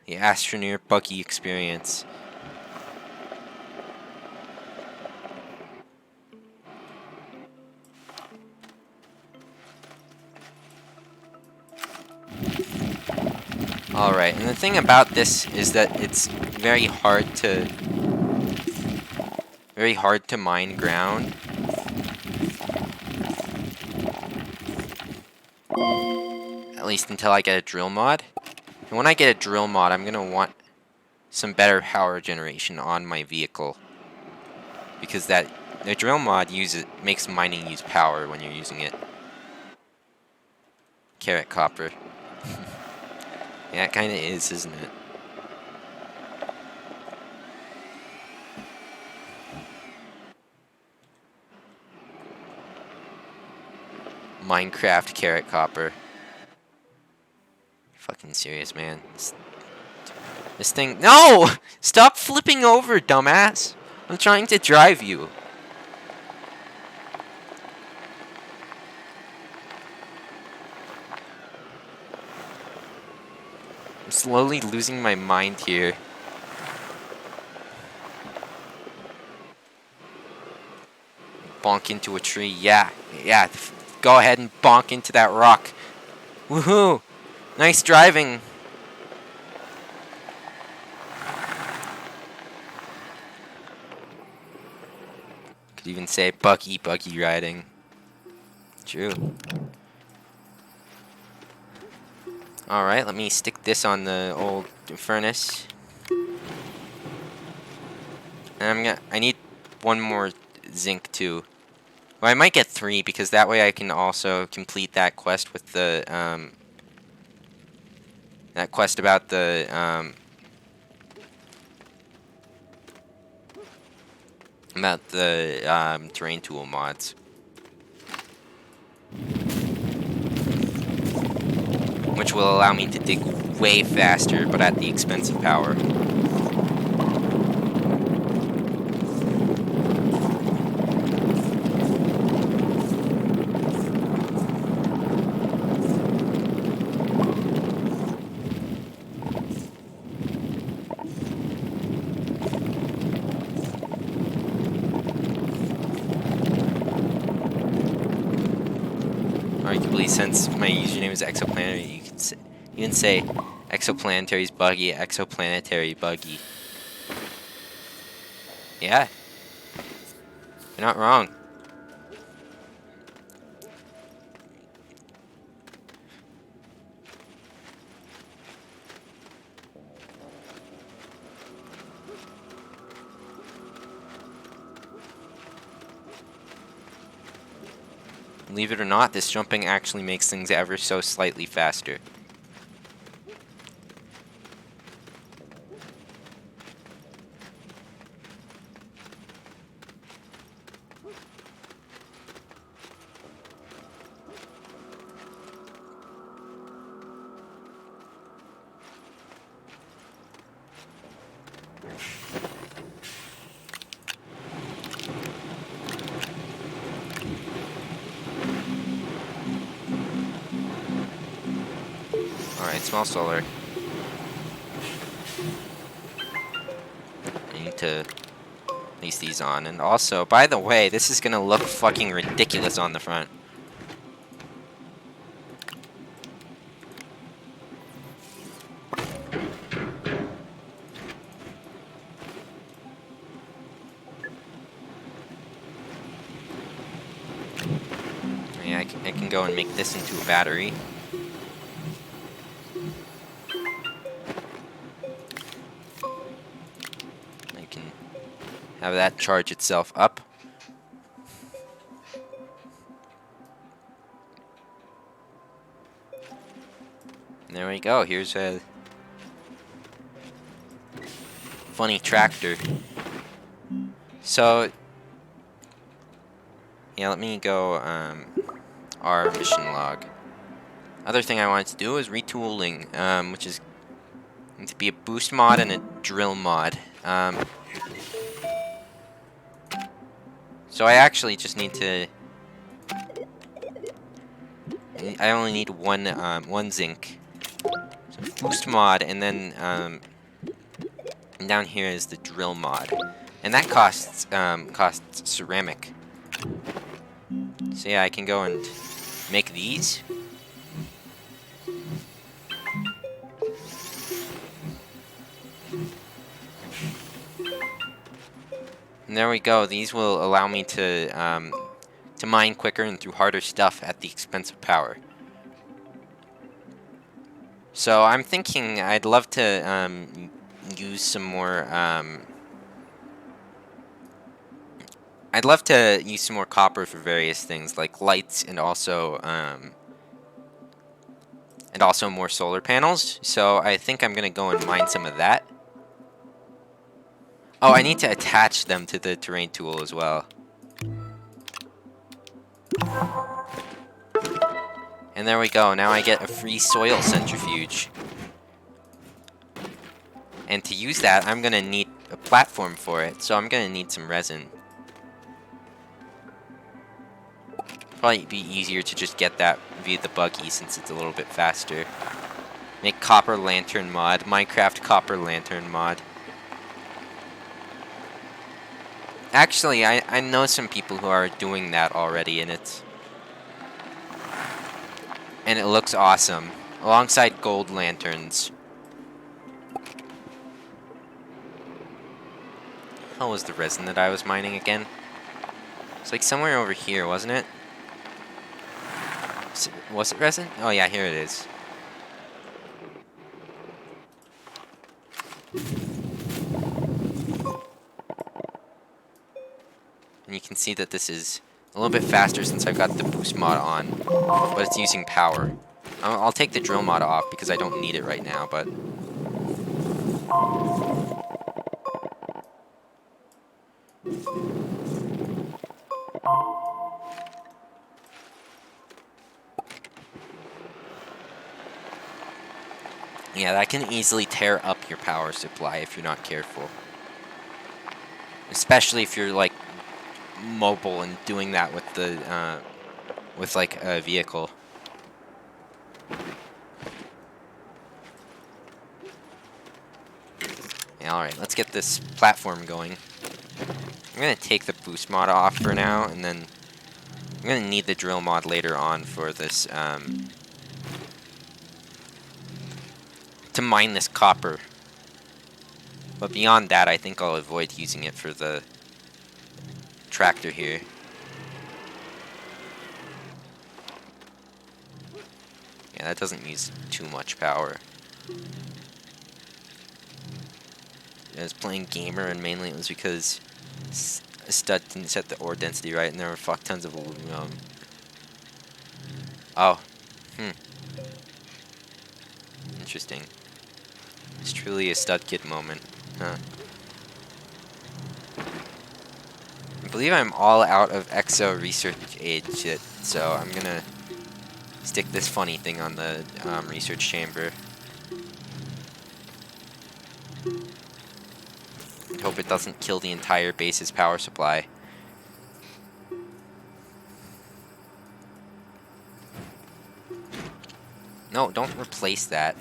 [SPEAKER 1] The Astroneer buggy experience. Alright, and the thing about this is that it's very hard to mine ground. At least until I get a drill mod. And when I get a drill mod, I'm gonna want some better power generation on my vehicle. Because the drill mod makes mining use power when you're using it. Carrot copper. Yeah, it kinda is, isn't it? Minecraft carrot copper. Fucking serious, man. This thing. No! Stop flipping over, dumbass! I'm trying to drive you. I'm slowly losing my mind here. Bonk into a tree. Yeah. Go ahead and bonk into that rock. Woohoo! Nice driving. Could even say buggy riding. True. Alright, let me stick this on the old furnace. And I need one more zinc too. Well, I might get 3 because that way I can also complete that quest with the that quest about the terrain tool mods. Which will allow me to dig way faster, but at the expense of power. Arguably, since my username is exoplanetary, you can say exoplanetary's buggy, exoplanetary buggy. Yeah, you're not wrong. Believe it or not, this jumping actually makes things ever so slightly faster. Alright, small solar. I need to place these on. And also, by the way, this is gonna look fucking ridiculous on the front. Yeah, I can go and make this into a battery. I can have that charge itself up. And there we go. Here's a funny tractor. So, yeah, let me go our mission log. Other thing I wanted to do is retooling, which is Need to be a boost mod and a drill mod. So I actually just need to... I only need one zinc. So boost mod, and then down here is the drill mod, and that costs ceramic. So yeah, I can go and make these. And there we go. These will allow me to mine quicker and through harder stuff at the expense of power. So I'm thinking I'd love to use some more. I'd love to use some more copper for various things like lights and also more solar panels. So I think I'm gonna go and mine some of that. Oh, I need to attach them to the terrain tool as well. And there we go. Now I get a free soil centrifuge. And to use that, I'm gonna need a platform for it. So I'm gonna need some resin. Probably be easier to just get that via the buggy since it's a little bit faster. Make copper lantern mod. Minecraft copper lantern mod. Actually, I know some people who are doing that already, and it looks awesome. Alongside gold lanterns. How was the resin that I was mining again? It's like somewhere over here, wasn't it? Was it resin? Oh yeah, here it is. And you can see that this is a little bit faster since I've got the boost mod on, but it's using power. I'll take the drill mod off because I don't need it right now, but... yeah, that can easily tear up your power supply if you're not careful. Especially if you're, like, mobile and doing that with the, with, like, a vehicle. Yeah, alright, let's get this platform going. I'm gonna take the boost mod off for now, and then I'm gonna need the drill mod later on for this, to mine this copper. But beyond that, I think I'll avoid using it for the tractor here. Yeah, that doesn't use too much power. I was playing gamer, and mainly it was because a stud didn't set the ore density right, and there were fuck tons of aluminum. Oh, interesting. It's truly a stud kid moment, huh? I believe I'm all out of ex0 research aid shit, so I'm gonna stick this funny thing on the research chamber. And hope it doesn't kill the entire base's power supply. No, don't replace that.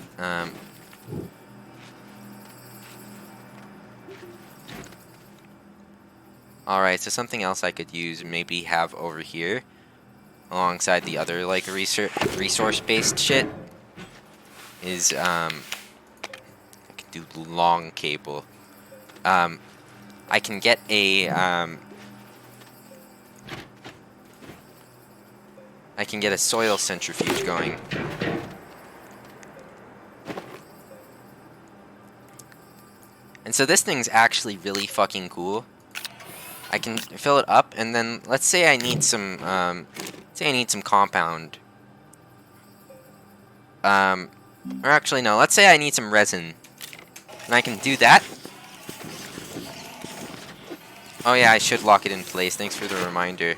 [SPEAKER 1] Alright, so something else I could use, maybe have over here, alongside the other, like, resource-based shit, is, I can do long cable. I can get a, I can get a soil centrifuge going. And so this thing's actually really fucking cool. I can fill it up, and then let's say I need some, compound. Or actually, no, let's say I need some resin. And I can do that. Oh yeah, I should lock it in place. Thanks for the reminder.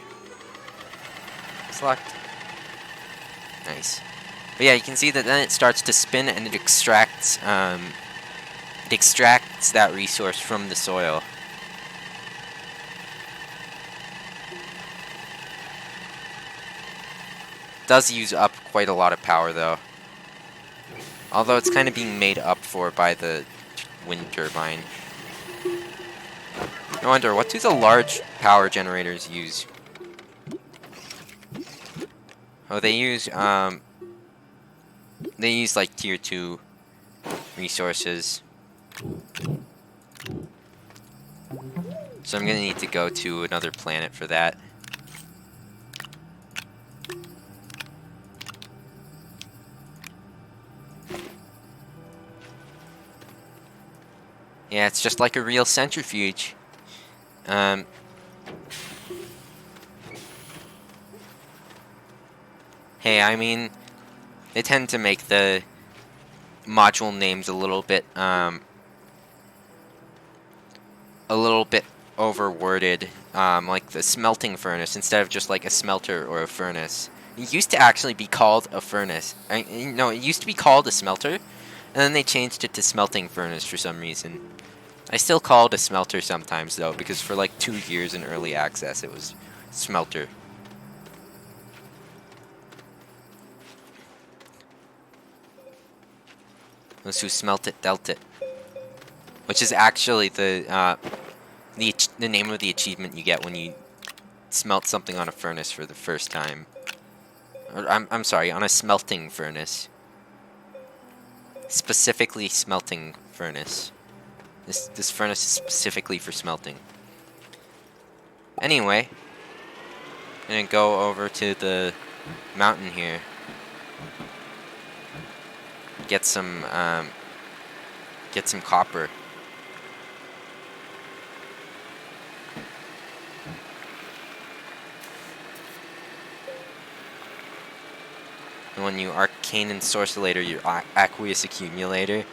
[SPEAKER 1] It's locked. Nice. But yeah, you can see that then it starts to spin and it extracts It extracts that resource from the soil. It does use up quite a lot of power though. Although it's kind of being made up for by the wind turbine. I wonder, what do the large power generators use? Oh, they use like tier 2 resources. So I'm gonna need to go to another planet for that. Yeah, it's just like a real centrifuge. Hey, I mean, they tend to make the module names a little bit overworded, like the smelting furnace instead of just like a smelter or a furnace. It used to actually be called a furnace. No, it used to be called a smelter, and then they changed it to smelting furnace for some reason. I still call it a smelter sometimes though, because for like 2 years in early access it was smelter. Those who smelt it dealt it, which is actually the name of the achievement you get when you smelt something on a furnace for the first time. Or, I'm sorry, on a smelting furnace. Specifically smelting furnace. This furnace is specifically for smelting. Anyway, I'm gonna go over to the mountain here. Get some copper. And when you arcane ensorcellator your aqueous accumulator.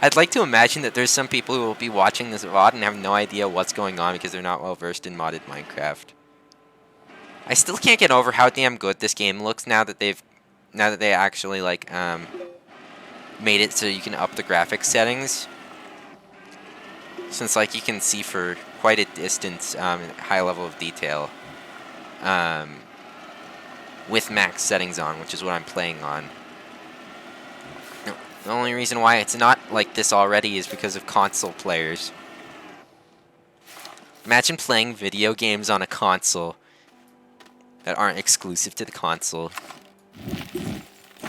[SPEAKER 1] I'd like to imagine that there's some people who will be watching this VOD and have no idea what's going on because they're not well versed in modded Minecraft. I still can't get over how damn good this game looks now that they actually like made it so you can up the graphics settings. Since like you can see for quite a distance high level of detail with max settings on, which is what I'm playing on. The only reason why it's not like this already is because of console players. Imagine playing video games on a console that aren't exclusive to the console.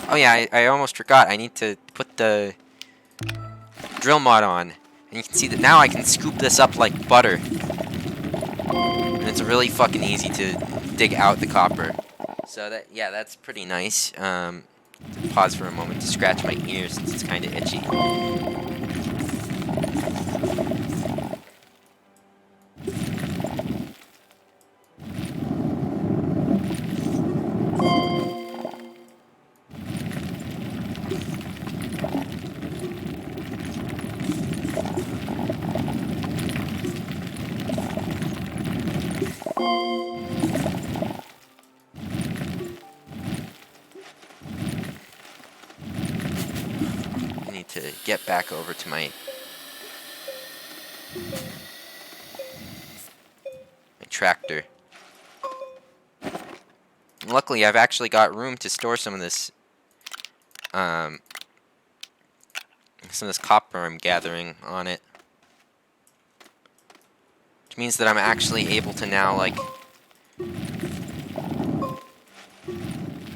[SPEAKER 1] Oh yeah, I almost forgot. I need to put the drill mod on. And you can see that now I can scoop this up like butter. And it's really fucking easy to dig out the copper. So that, yeah, that's pretty nice. Pause for a moment to scratch my ear since it's kind of itchy. To get back over to my tractor. And luckily, I've actually got room to store some of this copper I'm gathering on it, which means that I'm actually able to now like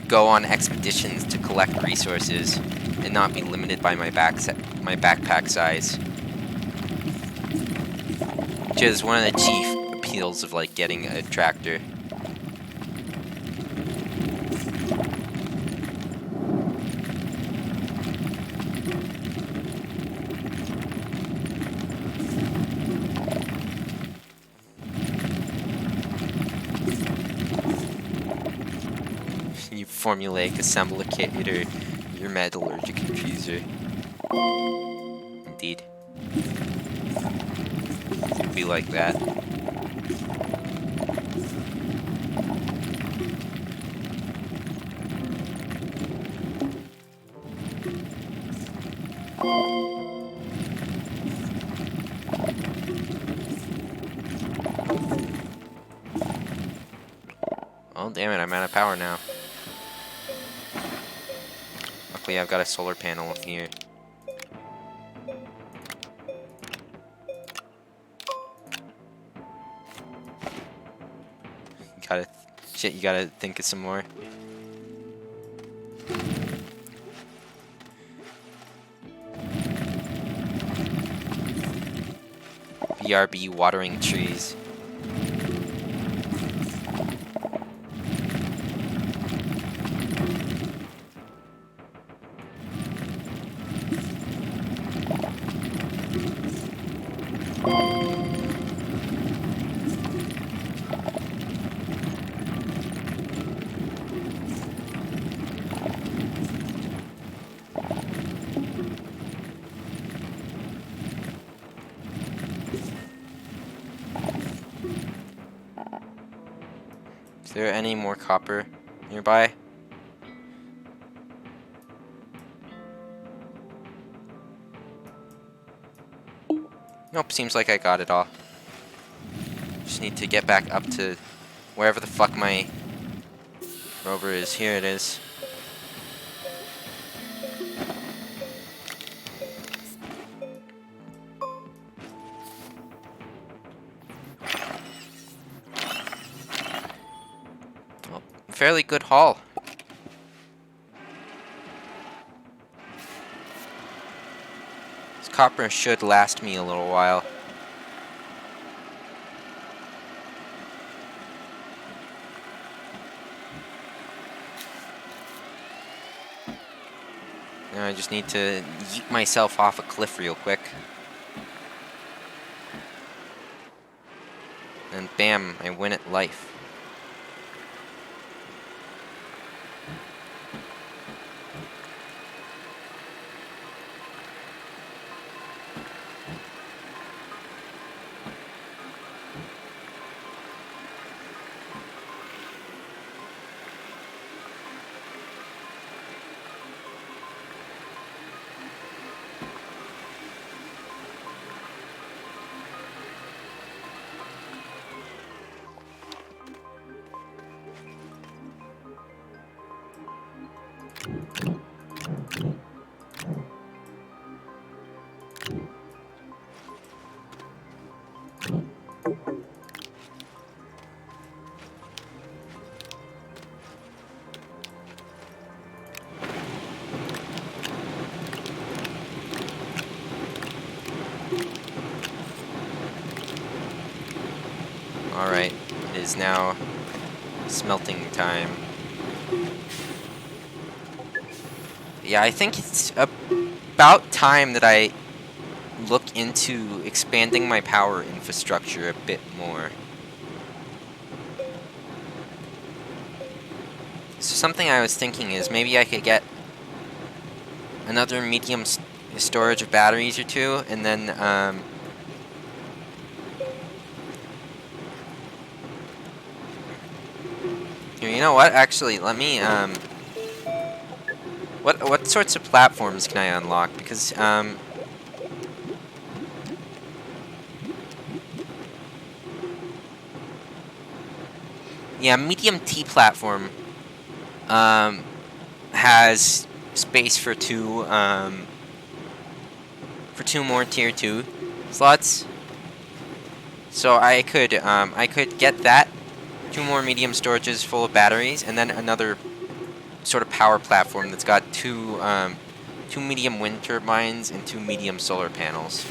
[SPEAKER 1] go on expeditions to collect resources and not be limited by my backpack size, which is one of the chief appeals of like getting a tractor. You formulaic assemblator, your metallurgic infuser. Indeed. It'd be like that. damn it, I'm out of power now. Luckily, I've got a solar panel here. You gotta think of some more. BRB watering trees. Is there any more copper nearby? Nope, seems like I got it all. Just need to get back up to wherever the fuck my rover is. Here it is. Well, fairly good haul. This copper should last me a little while. Now I just need to yeet myself off a cliff real quick. And bam, I win at life. Alright, it is now smelting time. Yeah, I think it's about time that I look into expanding my power infrastructure a bit more. So something I was thinking is maybe I could get another medium storage of batteries or two, and then here, you know what? Actually, let me what sorts of platforms can I unlock? Because yeah, medium T platform has space for two more tier 2 slots. So I could get that, 2 more medium storages full of batteries, and then another sort of power platform that's got two medium wind turbines and 2 medium solar panels.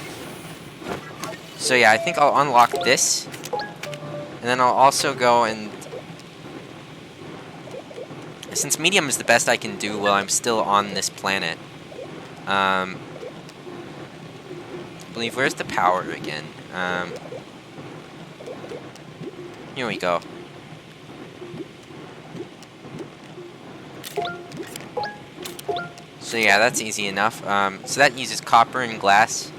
[SPEAKER 1] So yeah, I think I'll unlock this, and then I'll also go and, since medium is the best I can do while I'm still on this planet, I believe, where's the power again? Here we go. So yeah, that's easy enough. So that uses copper and glass.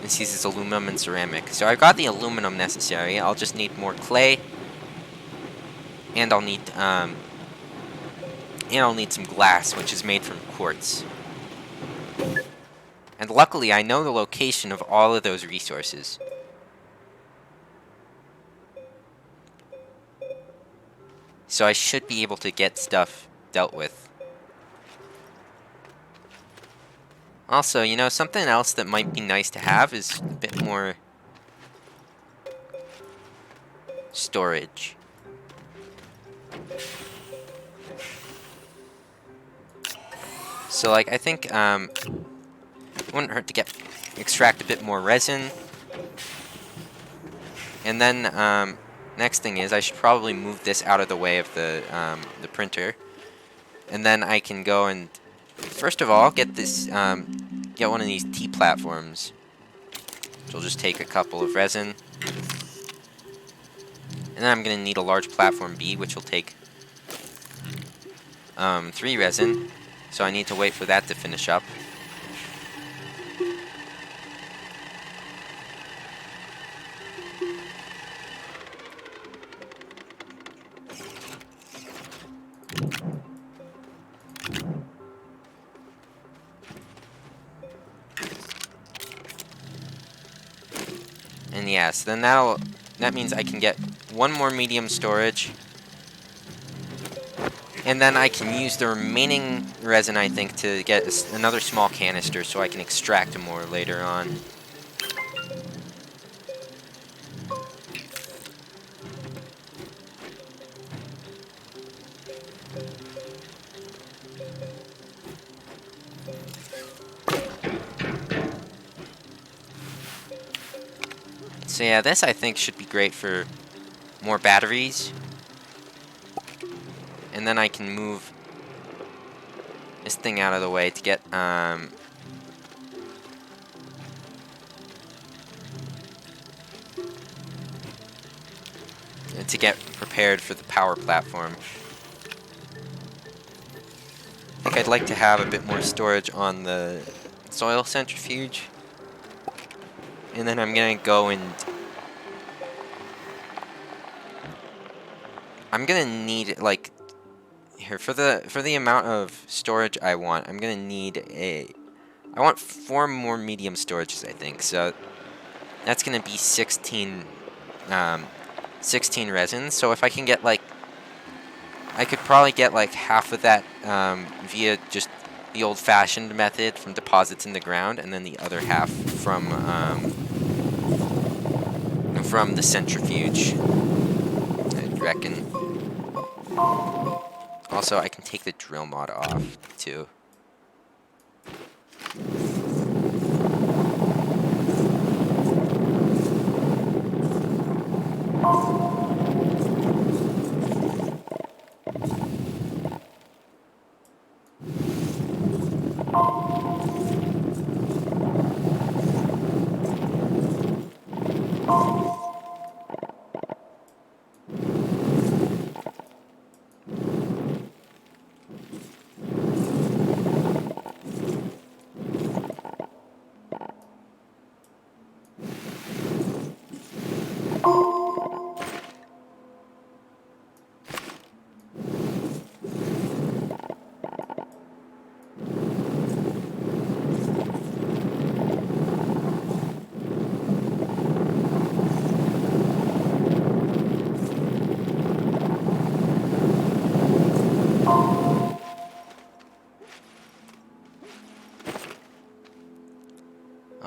[SPEAKER 1] This uses aluminum and ceramic. So I've got the aluminum necessary. I'll just need more clay, and I'll need some glass, which is made from quartz. And luckily, I know the location of all of those So I should be able to get stuff dealt with. Also, you know, something else that might be nice to have is a bit more storage. So, like, I think it wouldn't hurt to extract a bit more resin. And then next thing is I should probably move this out of the way of the printer. And then I can go and, first of all, get this, get one of these T platforms. So I'll just take a couple of resin. And then I'm going to need a large platform B, which will take 3 resin. So I need to wait for that to finish up. And yes, then that means I can get one more medium storage. And then I can use the remaining resin, I think, to get another small canister so I can extract more later on. So yeah, this I think should be great for more batteries. And then I can move this thing out of the way to get prepared for the power platform. I think I'd like to have a bit more storage on the soil centrifuge. And then I'm gonna go and I'm gonna need, like, here for the amount of storage I want, I'm gonna need I want 4 more medium storages, I think. So that's gonna be 16 resin. So if I can get, like, I could probably get like half of that via just the old-fashioned method from deposits in the ground, and then the other half from the centrifuge, I reckon. Also, I can take the drill mod off too.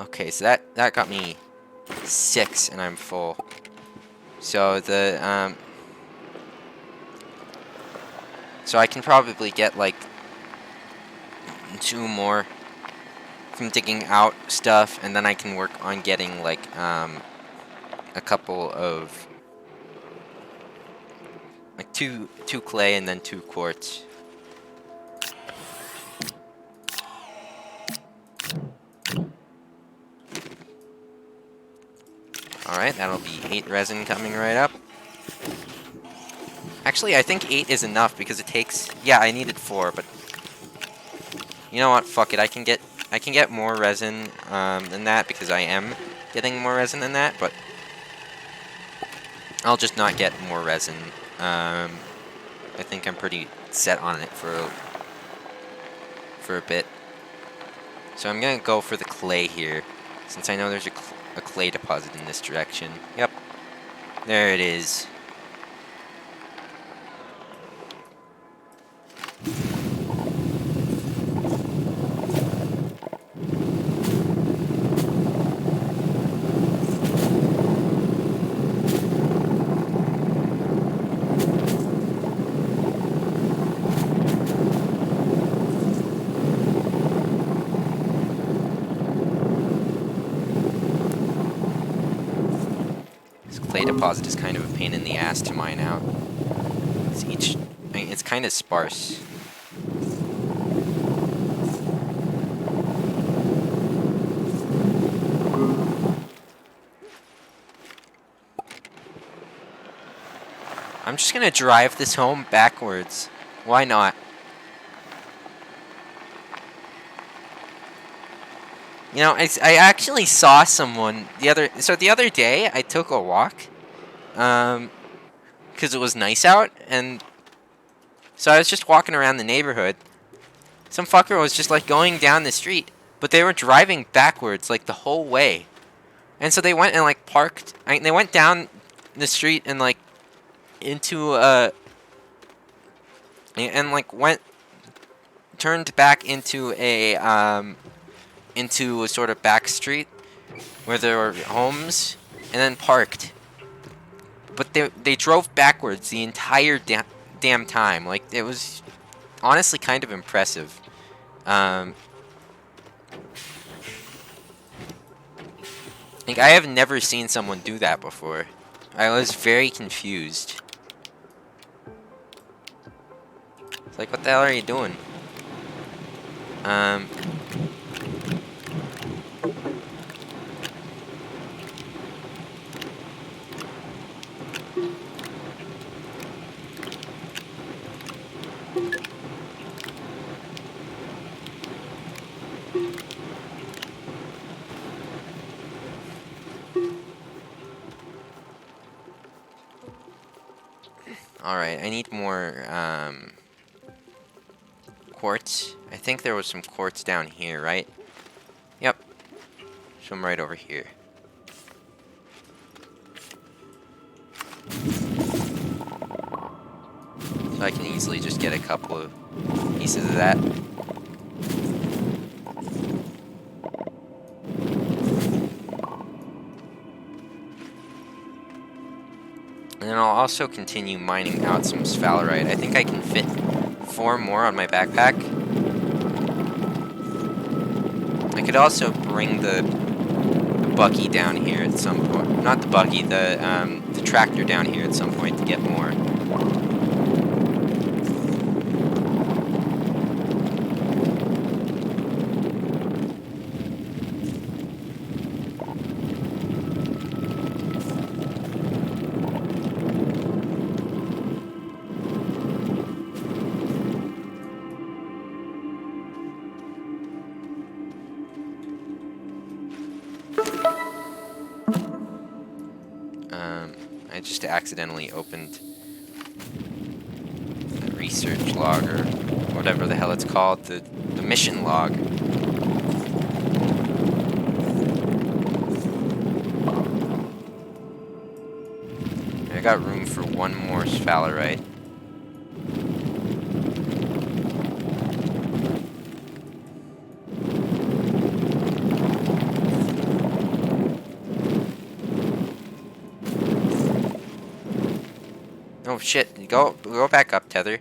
[SPEAKER 1] Okay, so that got me 6, and I'm full. So so I can probably get like 2 more from digging out stuff, and then I can work on getting like a couple of like two clay and then 2 quartz. Alright, that'll be 8 resin coming right up. Actually, I think 8 is enough because it takes... Yeah, I needed 4, but... You know what? Fuck it. I can get more resin than that because I am getting more resin than that, but... I'll just not get more resin. I think I'm pretty set on it for a bit. So I'm gonna go for the clay here, since I know there's a clay deposit in this direction. Yep. There it is. closet is kind of a pain in the ass to mine out. It's kind of sparse. I'm just gonna drive this home backwards. Why not? You know, I actually saw someone the other day I took a walk, because it was nice out, and so I was just walking around the neighborhood. Some fucker was just like going down the street, but they were driving backwards like the whole way. And so they went and like parked. They went down the street and like into and like turned back into a sort of back street where there were homes, and then parked. But they drove backwards the entire damn time. Like, it was honestly kind of impressive. Like, I have never seen someone do that before. I was very confused. It's like, what the hell are you doing? Alright, I need more, quartz. I think there was some quartz down here, right? Yep. Some right over here. So I can easily just get a couple of pieces of that. And then I'll also continue mining out some sphalerite. I think I can fit 4 more on my backpack. I could also bring the buggy down here at some point. Not the buggy, the tractor down here at some point to get more. I just accidentally opened the research log, or whatever the hell it's called, the mission log. I got room for 1 more sphalerite. Oh shit, go back up, Tether.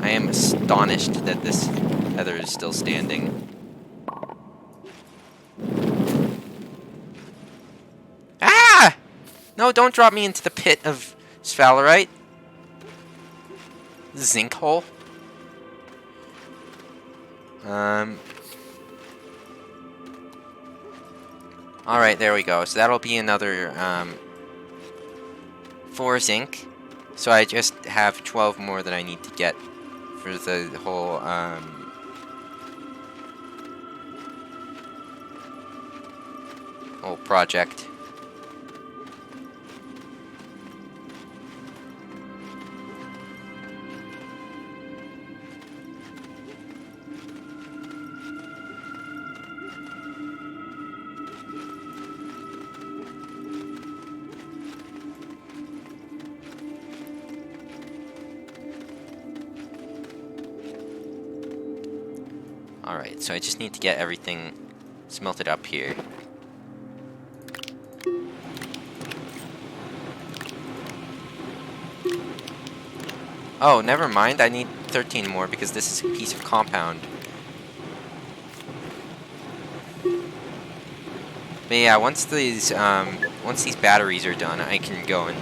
[SPEAKER 1] I am astonished that this Tether is still standing. No, don't drop me into the pit of sphalerite. Zinc hole. Alright, there we go. So that'll be another, 4 zinc. So I just have 12 more that I need to get for the whole, whole project. Alright, so I just need to get everything smelted up here. Oh, never mind. I need 13 more because this is a piece of compound. But yeah, once these batteries are done, I can go and,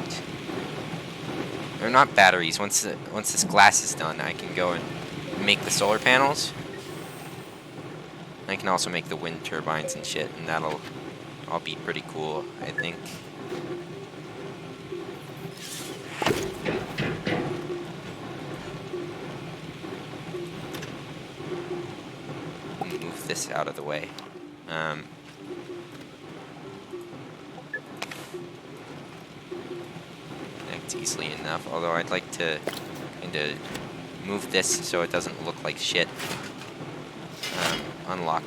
[SPEAKER 1] or not batteries. Once this glass is done, I can go and make the solar panels. I can also make the wind turbines and shit, and that'll all be pretty cool, I think. Move this out of the way. Connect easily enough, although I'd like to kind of move this so it doesn't look like shit. Unlock.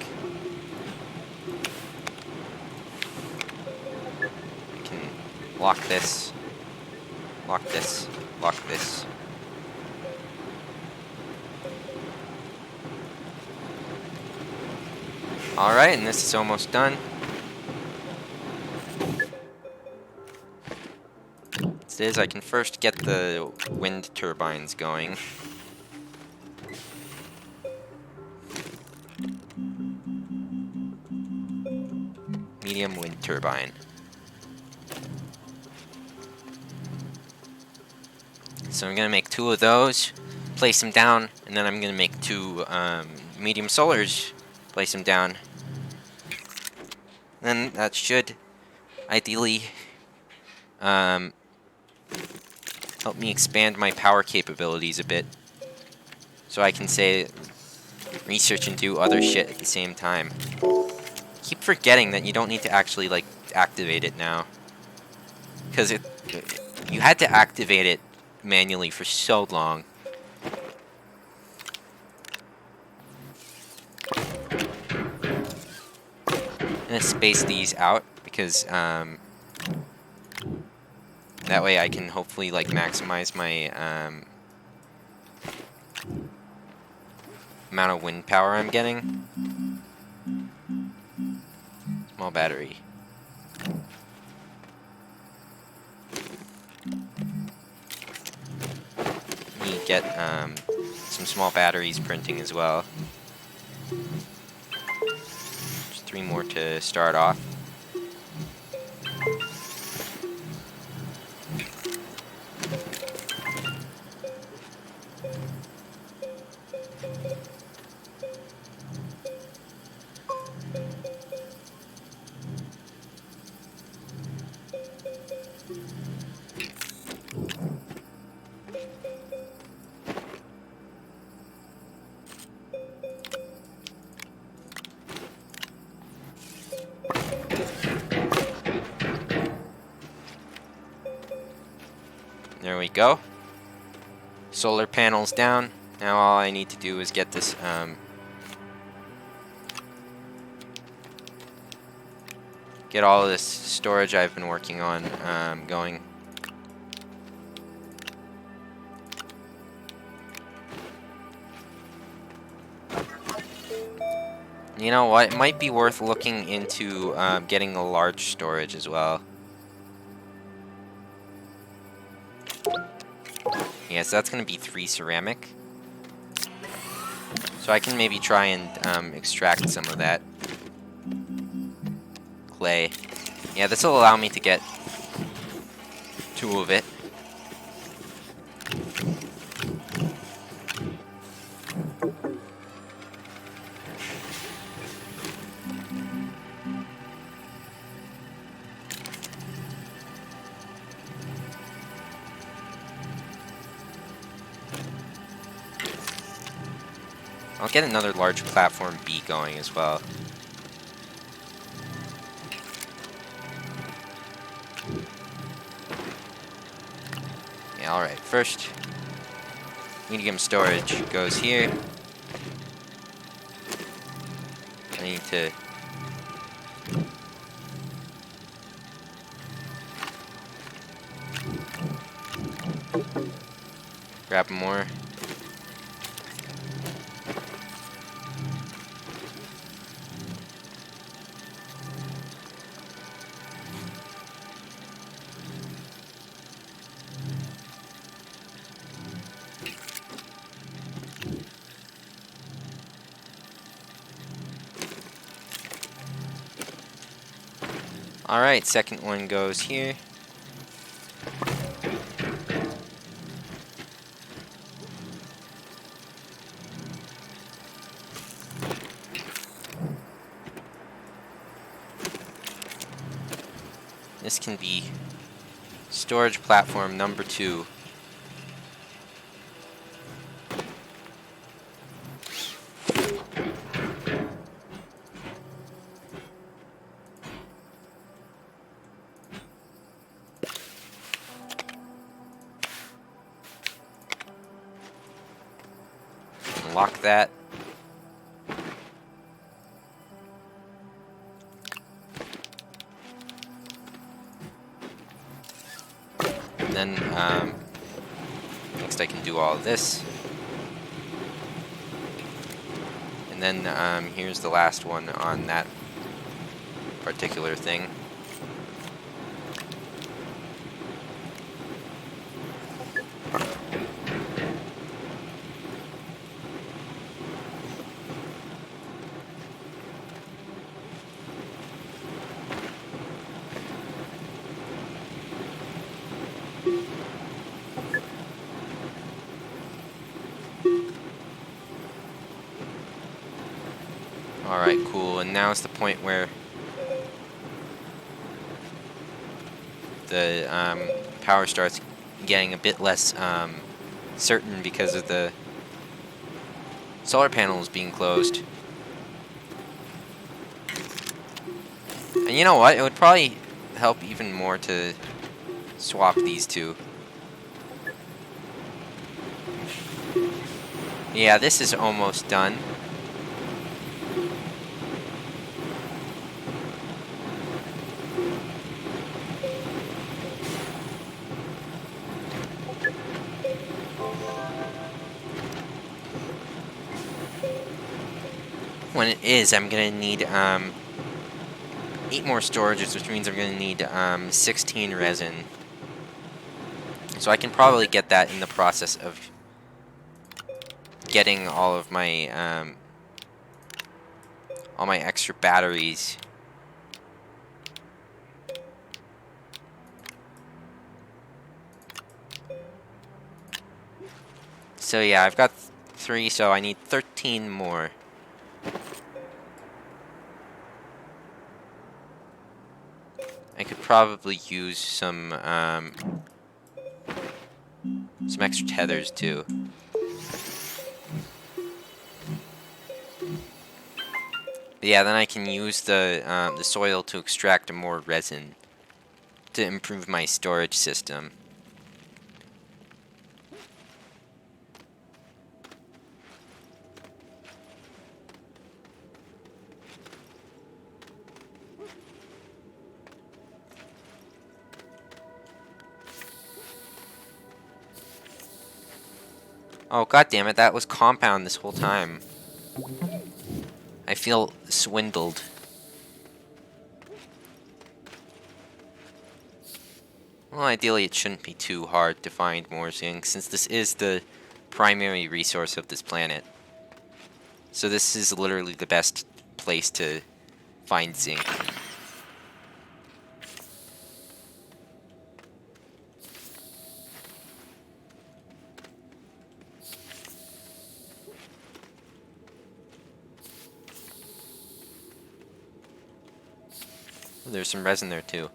[SPEAKER 1] I can lock this, lock this, lock this. Alright, and this is almost done. It is, I can first get the wind turbines going. Medium wind turbine. So I'm gonna make 2 of those, place them down, and then I'm gonna make 2 medium solars, place them down. Then that should ideally help me expand my power capabilities a bit, so I can say research and do other shit at the same time. Keep forgetting that you don't need to actually like activate it now, because you had to activate it manually for so long. I'm gonna space these out because that way I can hopefully like maximize my amount of wind power I'm getting. Small battery. Need to get some small batteries printing as well. Just 3 more to start off. There we go. Solar panels down. Now all I need to do is get this get all of this storage I've been working on going. You know what? It might be worth looking into getting a large storage as well. Yeah, so that's going to be 3 ceramic. So I can maybe try and extract some of that clay. Yeah, this will allow me to get 2 of it. I'll get another large platform B going as well. Yeah, alright. First, medium storage goes here. I need to grab more. Alright, second one goes here. This can be storage platform number 2. Lock that. And then next I can do all of this. And then here's the last one on that particular thing. Alright, cool. And now is the point where the power starts getting a bit less certain because of the solar panels being closed. And you know what? It would probably help even more to swap these two. Yeah, this is almost done. When it is, I'm gonna need 8 more storages, which means I'm gonna need 16 resin. So I can probably get that in the process of getting all my extra batteries. So yeah, I've got 3, so I need 13 more. I could probably use some extra tethers too. But yeah, then I can use the soil to extract more resin to improve my storage system. Oh, god damn it, that was compound this whole time. I feel swindled. Well, ideally it shouldn't be too hard to find more zinc, since this is the primary resource of this planet. So this is literally the best place to find zinc. There's some resin there too.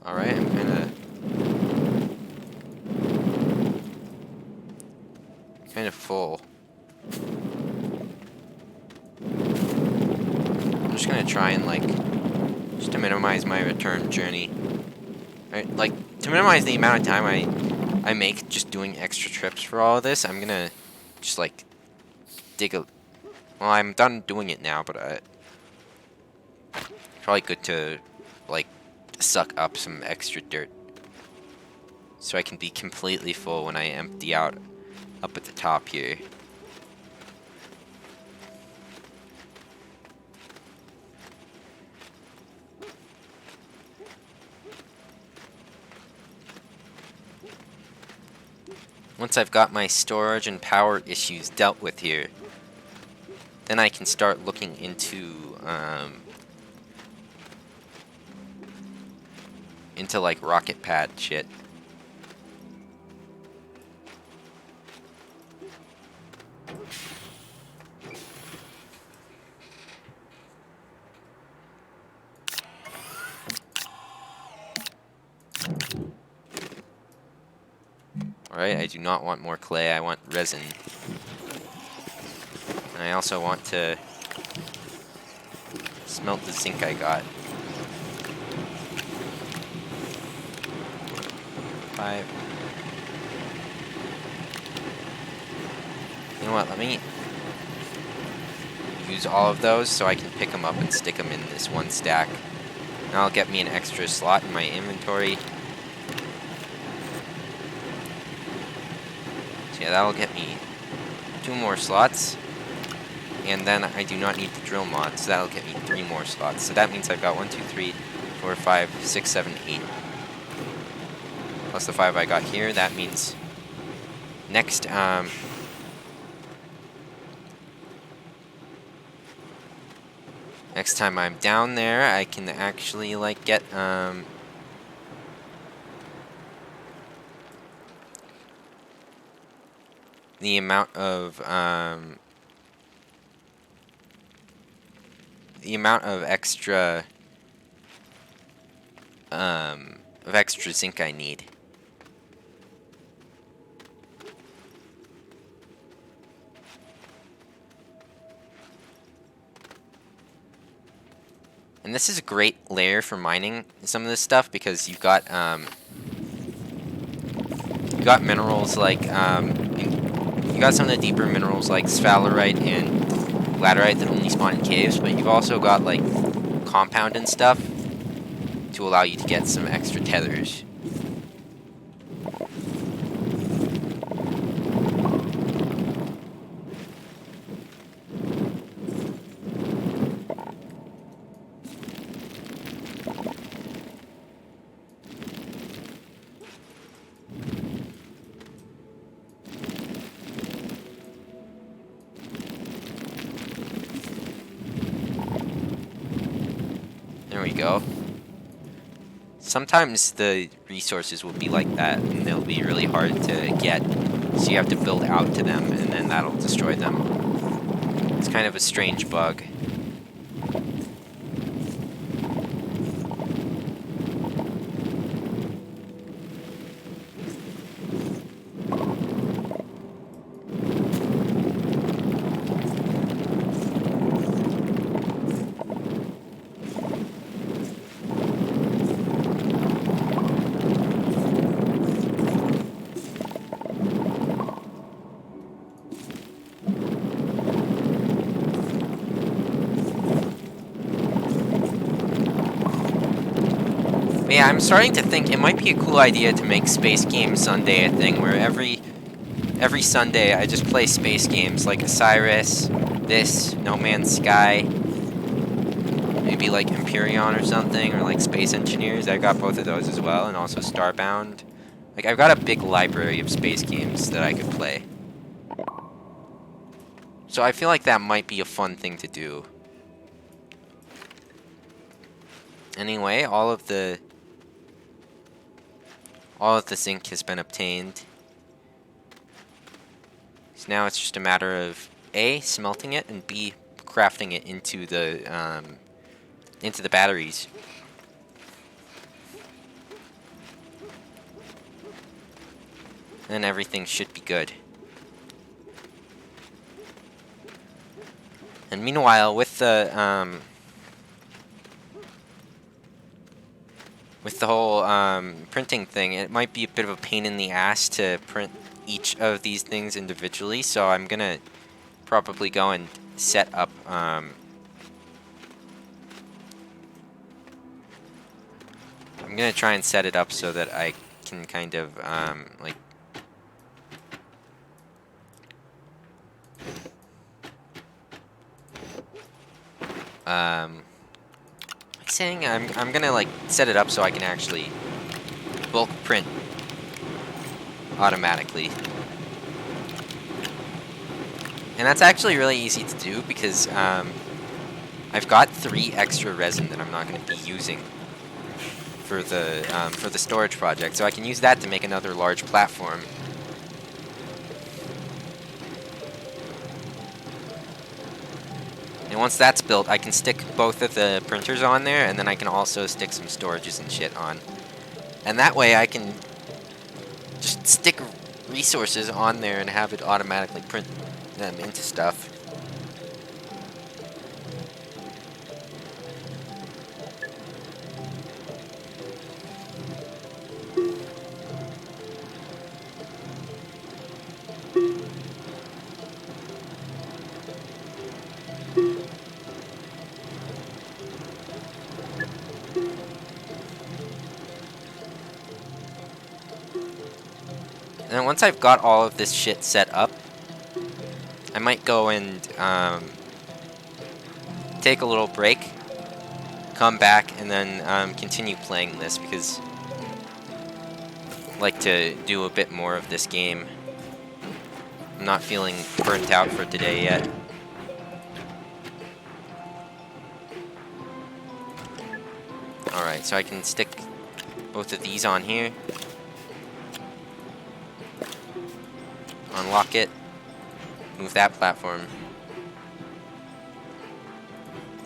[SPEAKER 1] Alright, I'm kind of full. I'm just gonna try and like just to minimize my return journey. Right, like, to minimize the amount of time I make just doing extra trips for all of this, I'm gonna just, like, dig a... Well, I'm done doing it now, but probably good to, like, suck up some extra dirt. So I can be completely full when I empty out up at the top here. Once I've got my storage and power issues dealt with here, then I can start looking into like rocket pad shit. Alright, I do not want more clay, I want resin. And I also want to smelt the zinc I got. 5. You know what, let me use all of those so I can pick them up and stick them in this one stack. And that'll get me an extra slot in my inventory. So yeah, that'll get me 2 more slots. And then I do not need the drill mod, so that'll get me 3 more slots. So that means I've got 1, 2, 3, 4, 5, 6, 7, 8. Plus the 5 I got here. That means next next time I'm down there, I can actually like get the amount of extra zinc I need. And this is a great layer for mining some of this stuff because you've got minerals like you got some of the deeper minerals like sphalerite and laterite that only spawn in caves, but you've also got like compound and stuff to allow you to get some extra tethers. There we go. Sometimes the resources will be like that, and they'll be really hard to get, so you have to build out to them, and then that'll destroy them. It's kind of a strange bug. Yeah, I'm starting to think it might be a cool idea to make Space Game Sunday a thing, where every Sunday I just play space games like Osiris, this, No Man's Sky, maybe like Empyrean or something, or like Space Engineers. I got both of those as well, and also Starbound. Like, I've got a big library of space games that I could play. So I feel like that might be a fun thing to do. Anyway, all of the zinc has been obtained. So now it's just a matter of A, smelting it, and B, crafting it into the batteries. Then everything should be good. And meanwhile, with the with the whole printing thing, it might be a bit of a pain in the ass to print each of these things individually, so I'm gonna probably go and set up I'm gonna try and set it up so that I can kind of like like saying I'm gonna like set it up so I can actually bulk print automatically. And that's actually really easy to do because I've got 3 extra resin that I'm not going to be using for the storage project, so I can use that to make another large platform. And once that's built, I can stick both of the printers on there, and then I can also stick some storages and shit on. And that way I can just stick resources on there and have it automatically print them into stuff. And then once I've got all of this shit set up, I might go and take a little break, come back, and then continue playing this because I like to do a bit more of this game. I'm not feeling burnt out for today yet. Alright, so I can stick both of these on here. Unlock it. Move that platform.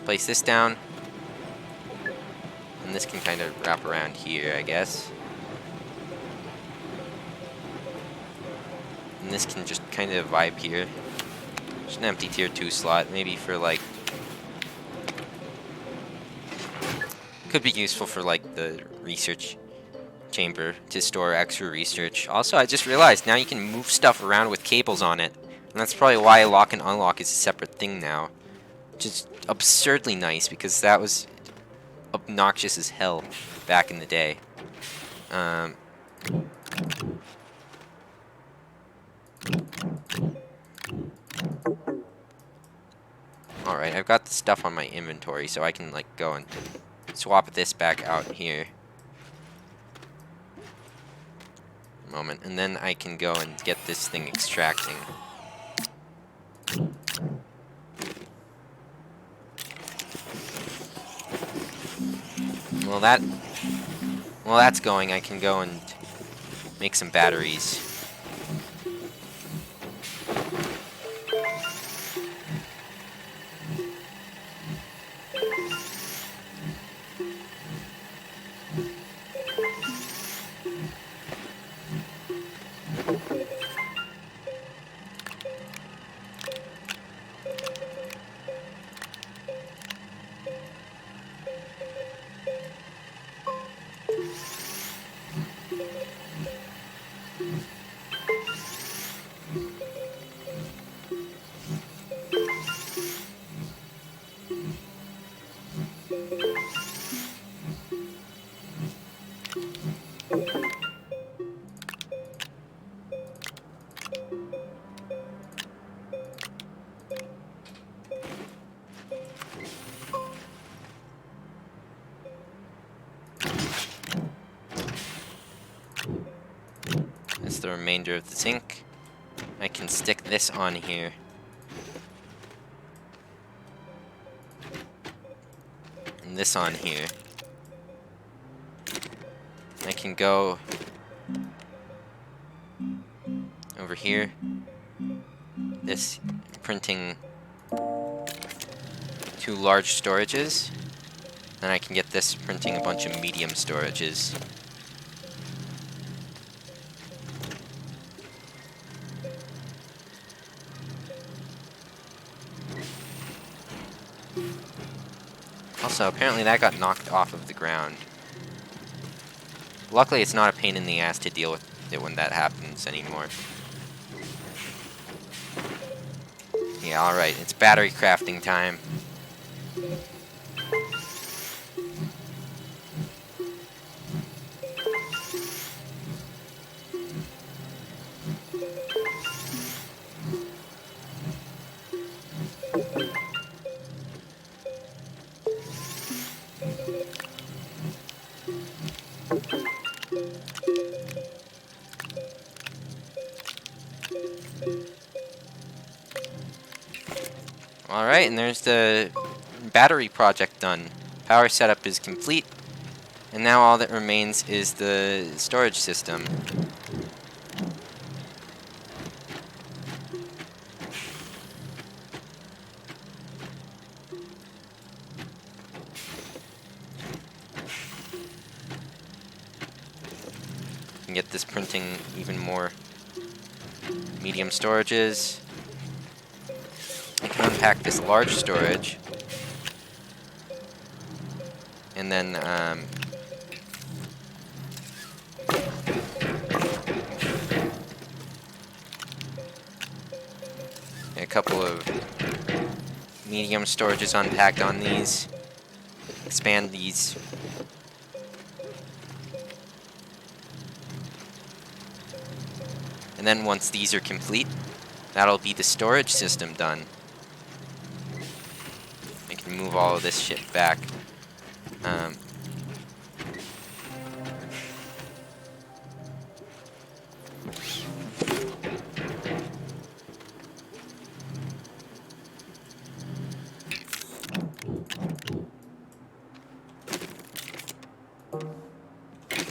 [SPEAKER 1] Place this down. And this can kind of wrap around here, I guess. And this can just kind of vibe here. Just an empty tier 2 slot, maybe for like... Could be useful for like the research chamber to store extra research. Also, I just realized now you can move stuff around with cables on it. And that's probably why lock and unlock is a separate thing now. Which is absurdly nice because that was obnoxious as hell back in the day. Alright, I've got the stuff on my inventory, so I can like go and swap this back out here. A moment, and then I can go and get this thing extracting. Well, that's going, I can go and make some batteries. That's the remainder of the zinc. I can stick this on here. And this on here. I can go over here. This printing 2 large storages. Then I can get this printing a bunch of medium storages. Also, apparently that got knocked off of the ground. Luckily, it's not a pain in the ass to deal with it when that happens anymore. Yeah, alright, it's battery crafting time. Alright, and there's the battery project done. Power setup is complete, and now all that remains is the storage system. And get this printing even more medium storages. I can unpack this large storage, and then a couple of medium storages unpacked on these. Expand these. And then once these are complete, that'll be the storage system done. I can move all of this shit back.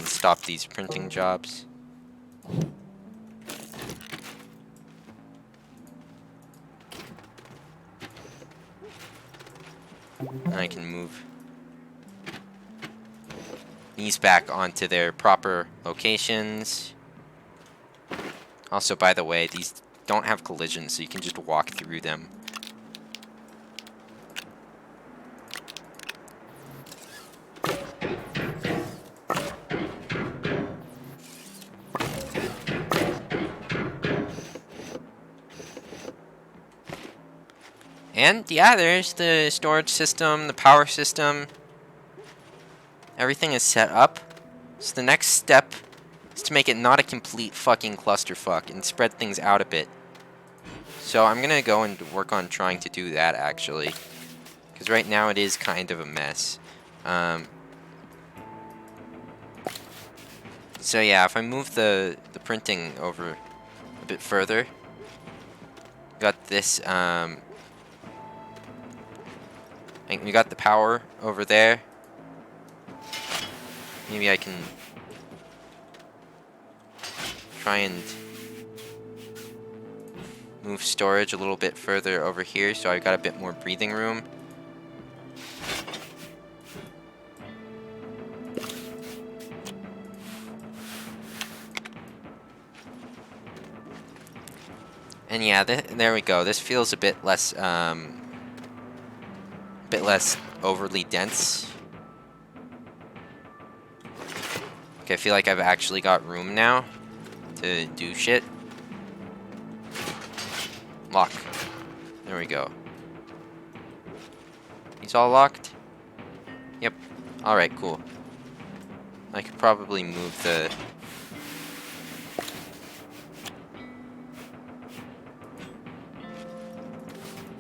[SPEAKER 1] Stop these printing jobs. And I can move these back onto their proper locations. Also, by the way, these don't have collisions, so you can just walk through them. And yeah, there's the storage system, the power system. Everything is set up. So the next step is to make it not a complete fucking clusterfuck and spread things out a bit. So I'm gonna go and work on trying to do that, actually. Because right now it is kind of a mess. So yeah, if I move the printing over a bit further, got this, we got the power over there. Maybe I can try and move storage a little bit further over here so I got a bit more breathing room. And yeah, there we go. This feels a bit less overly dense. Okay, I feel like I've actually got room now to do shit. Lock. There we go. He's all locked? Yep. Alright, cool. I could probably move the...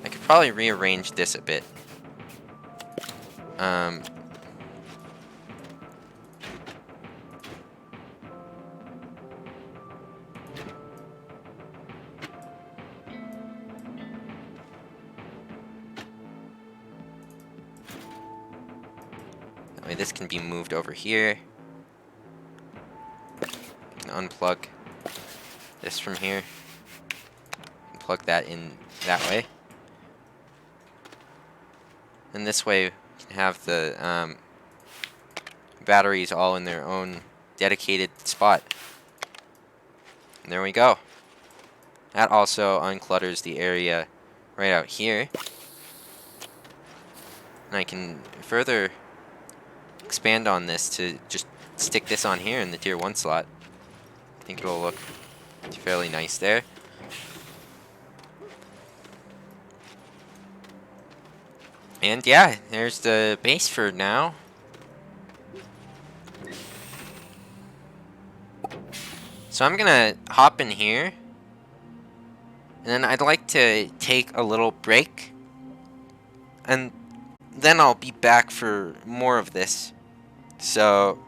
[SPEAKER 1] I could probably rearrange this a bit. That way this can be moved over here. Unplug this from here. And plug that in that way. And this way we can have the batteries all in their own dedicated spot. And there we go. That also unclutters the area right out here. And I can further expand on this to just stick this on here in the tier 1 slot. I think it'll look fairly nice there. And yeah, there's the base for now. So I'm gonna hop in here, and then I'd like to take a little break, and then I'll be back for more of this. So